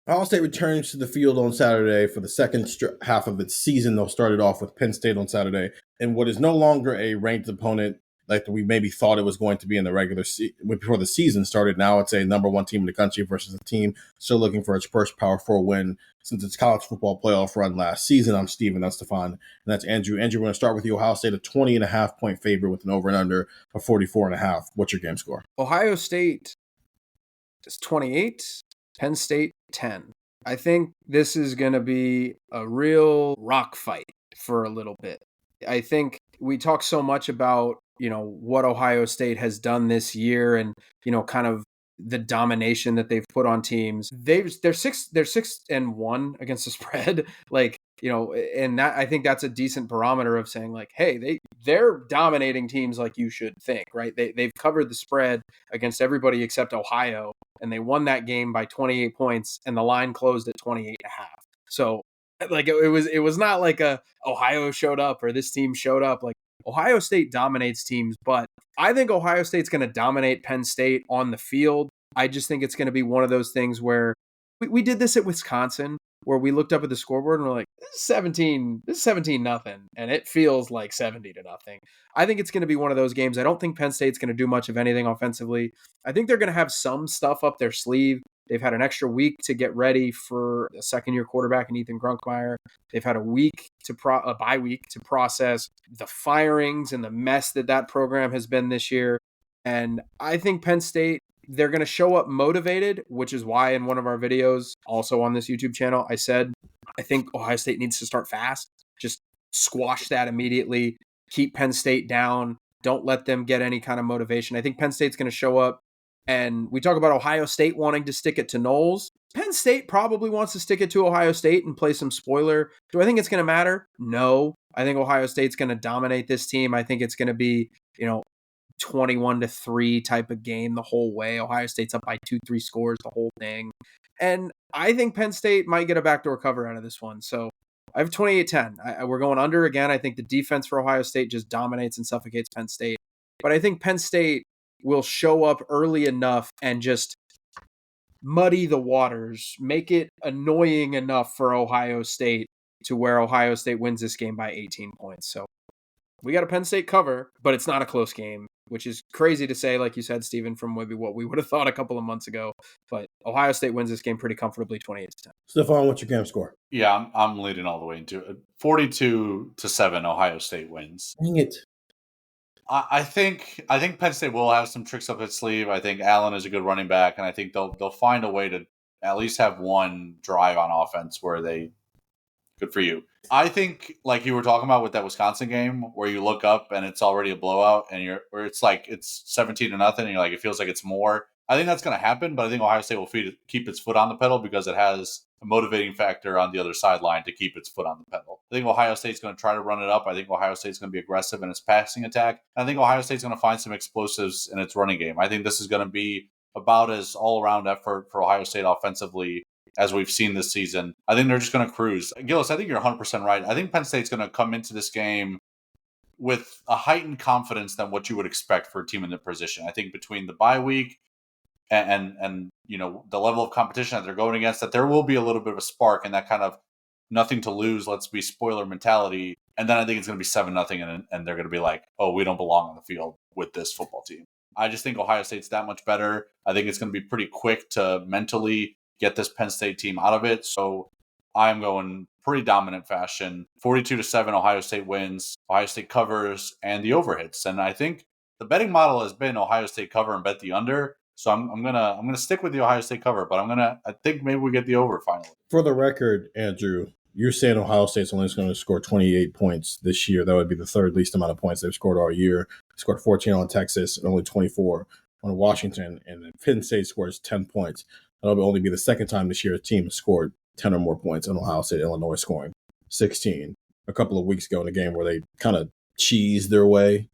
Ohio State returns to the field on Saturday for the second half of its season. They'll start it off with Penn State on Saturday, and what is no longer a ranked opponent like we maybe thought it was going to be in the regular before the season started. Now it's a number one team in the country versus a team still looking for its first Power 4 win since its college football playoff run last season. I'm Stephen, that's Stefan, and that's Andrew. Andrew, we're going to start with you. Ohio State, a 20.5-point favorite with an over and under of 44.5. What's your game score? Ohio State is 28, Penn State 10. I think this is going to be a real rock fight for a little bit. I think we talk so much about, what Ohio State has done this year and, kind of the domination that they've put on teams. They're 6-1 against the spread. And that, I think that's a decent barometer of saying like, hey, they're dominating teams like you should think, right? They've covered the spread against everybody except Ohio, and they won that game by 28 points, and the line closed at 28.5. So it was not like Ohio showed up or this team showed up. Like Ohio State dominates teams, but I think Ohio State's going to dominate Penn State on the field. I just think it's going to be one of those things where we did this at Wisconsin, where we looked up at the scoreboard and we're like, this is 17 nothing. And it feels like 70 to nothing. I think it's going to be one of those games. I don't think Penn State's going to do much of anything offensively. I think they're going to have some stuff up their sleeve. They've had an extra week to get ready for a second-year quarterback in Ethan Grunkmeyer. They've had a bye week to process the firings and the mess that program has been this year. And I think Penn State, they're going to show up motivated, which is why in one of our videos, also on this YouTube channel, I said, I think Ohio State needs to start fast. Just squash that immediately. Keep Penn State down. Don't let them get any kind of motivation. I think Penn State's going to show up. And we talk about Ohio State wanting to stick it to Knowles. Penn State probably wants to stick it to Ohio State and play some spoiler. Do I think it's going to matter? No. I think Ohio State's going to dominate this team. I think it's going to be, 21-3 type of game the whole way. Ohio State's up by 2-3 scores the whole thing. And I think Penn State might get a backdoor cover out of this one. So I have 28-10. We're going under again. I think the defense for Ohio State just dominates and suffocates Penn State. But I think Penn State will show up early enough and just muddy the waters, make it annoying enough for Ohio State to where Ohio State wins this game by 18 points. So we got a Penn State cover, but it's not a close game, which is crazy to say, like you said, Stephen, from maybe what we would have thought a couple of months ago. But Ohio State wins this game pretty comfortably, 28-10. Stefan, what's your game score? Yeah, I'm leading all the way into it. 42-7, Ohio State wins. Dang it. I think Penn State will have some tricks up its sleeve. I think Allen is a good running back, and I think they'll find a way to at least have one drive on offense where they good for you. I think like you were talking about with that Wisconsin game where you look up and it's already a blowout and it's 17-0 and you're like it feels like it's more. I think that's going to happen, but I think Ohio State will keep its foot on the pedal because it has a motivating factor on the other sideline to keep its foot on the pedal. I think Ohio State's going to try to run it up. I think Ohio State's going to be aggressive in its passing attack. I think Ohio State's going to find some explosives in its running game. I think this is going to be about as all-around effort for Ohio State offensively as we've seen this season. I think they're just going to cruise. Gillis, I think you're 100% right. I think Penn State's going to come into this game with a heightened confidence than what you would expect for a team in their position. I think between the bye week and the level of competition that they're going against, that there will be a little bit of a spark and that kind of nothing to lose. Let's be spoiler mentality. And then I think it's going to be 7-0, and they're going to be like, oh, we don't belong on the field with this football team. I just think Ohio State's that much better. I think it's going to be pretty quick to mentally get this Penn State team out of it. So I'm going pretty dominant fashion. 42-7, Ohio State wins, Ohio State covers, and the over hits. And I think the betting model has been Ohio State cover and bet the under. So I'm gonna stick with the Ohio State cover, but I think maybe we get the over finally. For the record, Andrew, you're saying Ohio State's only going to score 28 points this year. That would be the third least amount of points they've scored all year. They scored 14 on Texas and only 24 on Washington. And Penn State scores 10 points. That'll only be the second time this year a team has scored 10 or more points, and Ohio State, Illinois scoring 16 a couple of weeks ago in a game where they kind of cheesed their way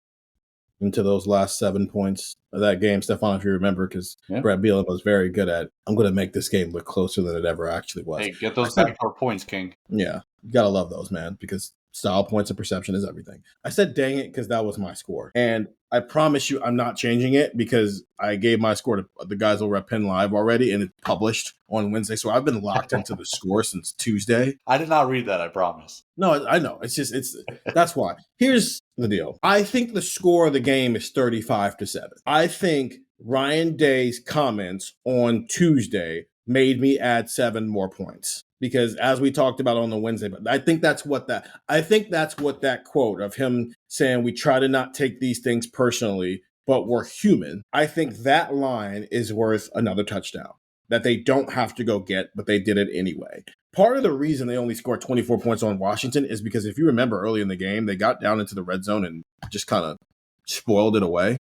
into those last 7 points of that game. Stefan, if you remember, because Brett Bielema was very good at, I'm going to make this game look closer than it ever actually was. Hey, get those backdoor points, King. Yeah, you got to love those, man, because style, points, and perception is everything. I said dang it because that was my score. And I promise you I'm not changing it because I gave my score to the guys over at Penn Live already, and it's published on Wednesday. So I've been locked into the score since Tuesday. I did not read that, I promise. No, I know. That's why. Here's the deal. I think the score of the game is 35-7. I think Ryan Day's comments on Tuesday made me add 7 more points. Because as we talked about on the Wednesday, but I think that's what that quote of him saying we try to not take these things personally, but we're human. I think that line is worth another touchdown that they don't have to go get, but they did it anyway. Part of the reason they only scored 24 points on Washington is because if you remember early in the game, they got down into the red zone and just kind of spoiled it away.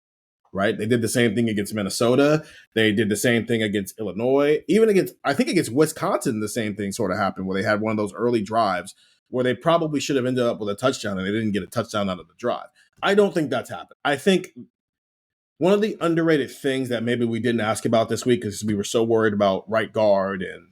Right? They did the same thing against Minnesota. They did the same thing against Illinois. Even against Wisconsin, the same thing sort of happened where they had one of those early drives where they probably should have ended up with a touchdown and they didn't get a touchdown out of the drive. I don't think that's happened. I think one of the underrated things that maybe we didn't ask about this week because we were so worried about right guard and,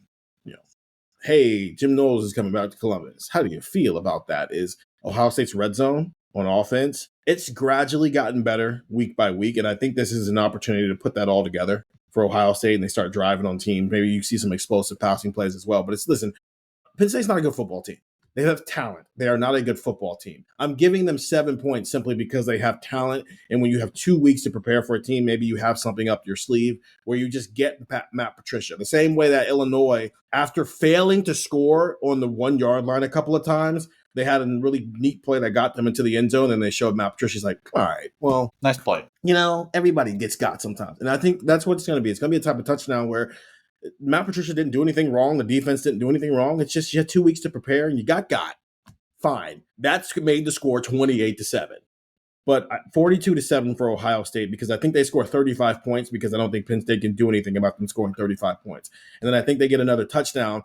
hey, Jim Knowles is coming back to Columbus. How do you feel about that? Is Ohio State's red zone on offense? It's gradually gotten better week by week, and I think this is an opportunity to put that all together for Ohio State, and they start driving on teams. Maybe you see some explosive passing plays as well. But listen, Penn State's not a good football team. They have talent. They are not a good football team. I'm giving them 7 points simply because they have talent, and when you have 2 weeks to prepare for a team, maybe you have something up your sleeve where you just get Matt Patricia. The same way that Illinois, after failing to score on the 1-yard line a couple of times, they had a really neat play that got them into the end zone, and they showed Matt Patricia's like, all right, well. Nice play. Everybody gets got sometimes. And I think that's what it's going to be. It's going to be a type of touchdown where Matt Patricia didn't do anything wrong. The defense didn't do anything wrong. It's just you had 2 weeks to prepare, and you got. Fine. That's made the score 28-7. But 42-7 for Ohio State because I think they score 35 points because I don't think Penn State can do anything about them scoring 35 points. And then I think they get another touchdown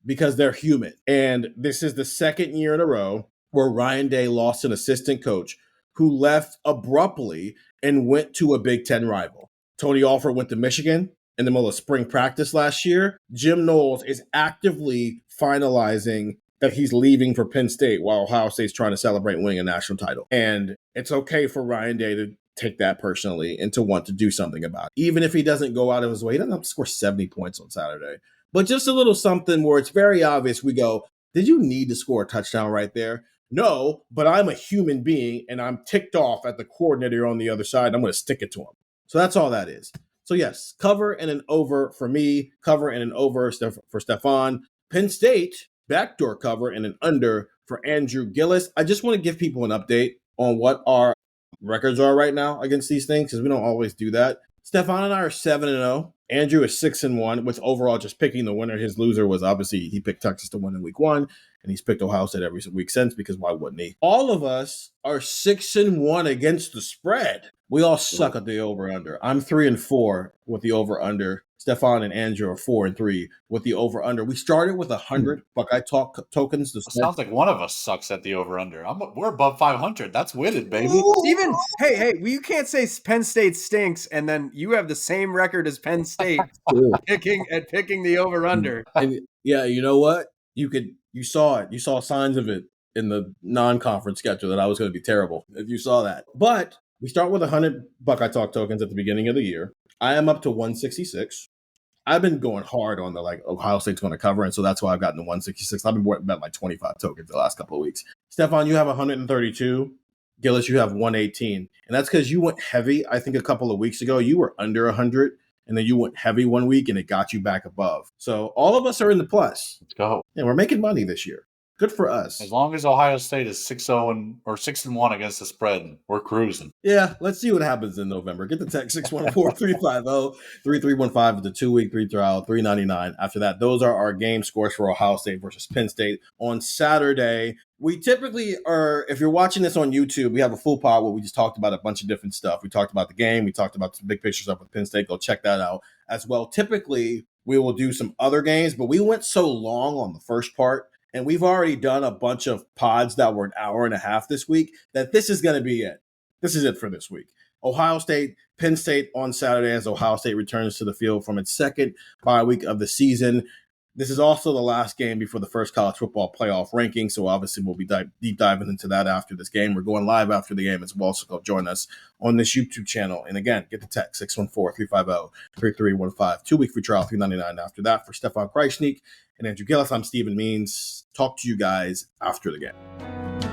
because they're human. And this is the second year in a row where Ryan Day lost an assistant coach who left abruptly and went to a Big Ten rival. Tony Alford went to Michigan in the middle of spring practice last year. Jim Knowles is actively finalizing that he's leaving for Penn State while Ohio State's trying to celebrate winning a national title. And it's okay for Ryan Day to take that personally and to want to do something about it. Even if he doesn't go out of his way, he doesn't have to score 70 points on Saturday. But just a little something where it's very obvious we go, did you need to score a touchdown right there? No, but I'm a human being and I'm ticked off at the coordinator on the other side. I'm going to stick it to him. So that's all that is. So yes, cover and an over for me, cover and an over for Stefan. Penn State, backdoor cover and an under for Andrew Gillis. I just want to give people an update on what our records are right now against these things because we don't always do that. Stefan and I are 7-0. Andrew is 6-1, with overall just picking the winner. His loser was obviously he picked Texas to win in week 1, and he's picked Ohio State every week since because why wouldn't he? All of us are 6-1 against the spread. We all suck at the over-under. I'm 3-4 with the over-under. Stefan and Andrew are 4-3 with the over-under. We started with 100 Buckeye Talk tokens. Sounds like one of us sucks at the over-under. We're above 500. That's winning, baby. Even hey, well, you can't say Penn State stinks, and then you have the same record as Penn State picking the over-under. And yeah, you know what? You saw it. You saw signs of it in the non-conference schedule that I was going to be terrible. If you saw that, but we start with 100 Buckeye Talk tokens at the beginning of the year. I am up to 166. I've been going hard on the Ohio State's going to cover, and so that's why I've gotten the 166. I've been betting like 25 tokens the last couple of weeks. Stefan, you have 132. Gillis, you have 118, and that's because you went heavy. I think a couple of weeks ago you were under 100, and then you went heavy one week, and it got you back above. So all of us are in the plus. Let's go. And we're making money this year. Good for us. As long as Ohio State is 6-0 or 6-1 against the spread, we're cruising. Yeah, let's see what happens in November. Get the text 614-350-3315 with the 2-week 3 trial, $3.99. After that, those are our game scores for Ohio State versus Penn State on Saturday. We typically are, if you're watching this on YouTube, we have a full pod where we just talked about a bunch of different stuff. We talked about the game. We talked about some big pictures up with Penn State. Go check that out as well. Typically, we will do some other games, but we went so long on the first part, and we've already done a bunch of pods that were an hour and a half this week, that this is going to be it. This is it for this week. Ohio State, Penn State on Saturday as Ohio State returns to the field from its second bye week of the season. This is also the last game before the first college football playoff ranking, so obviously we'll be deep diving into that after this game. We're going live after the game as well, so go join us on this YouTube channel. And again, get the text 614-350-3315, 2-week free trial, $3.99 after that. For Stefan Krajisnik and Andrew Gillis, I'm Stephen Means. Talk to you guys after the game.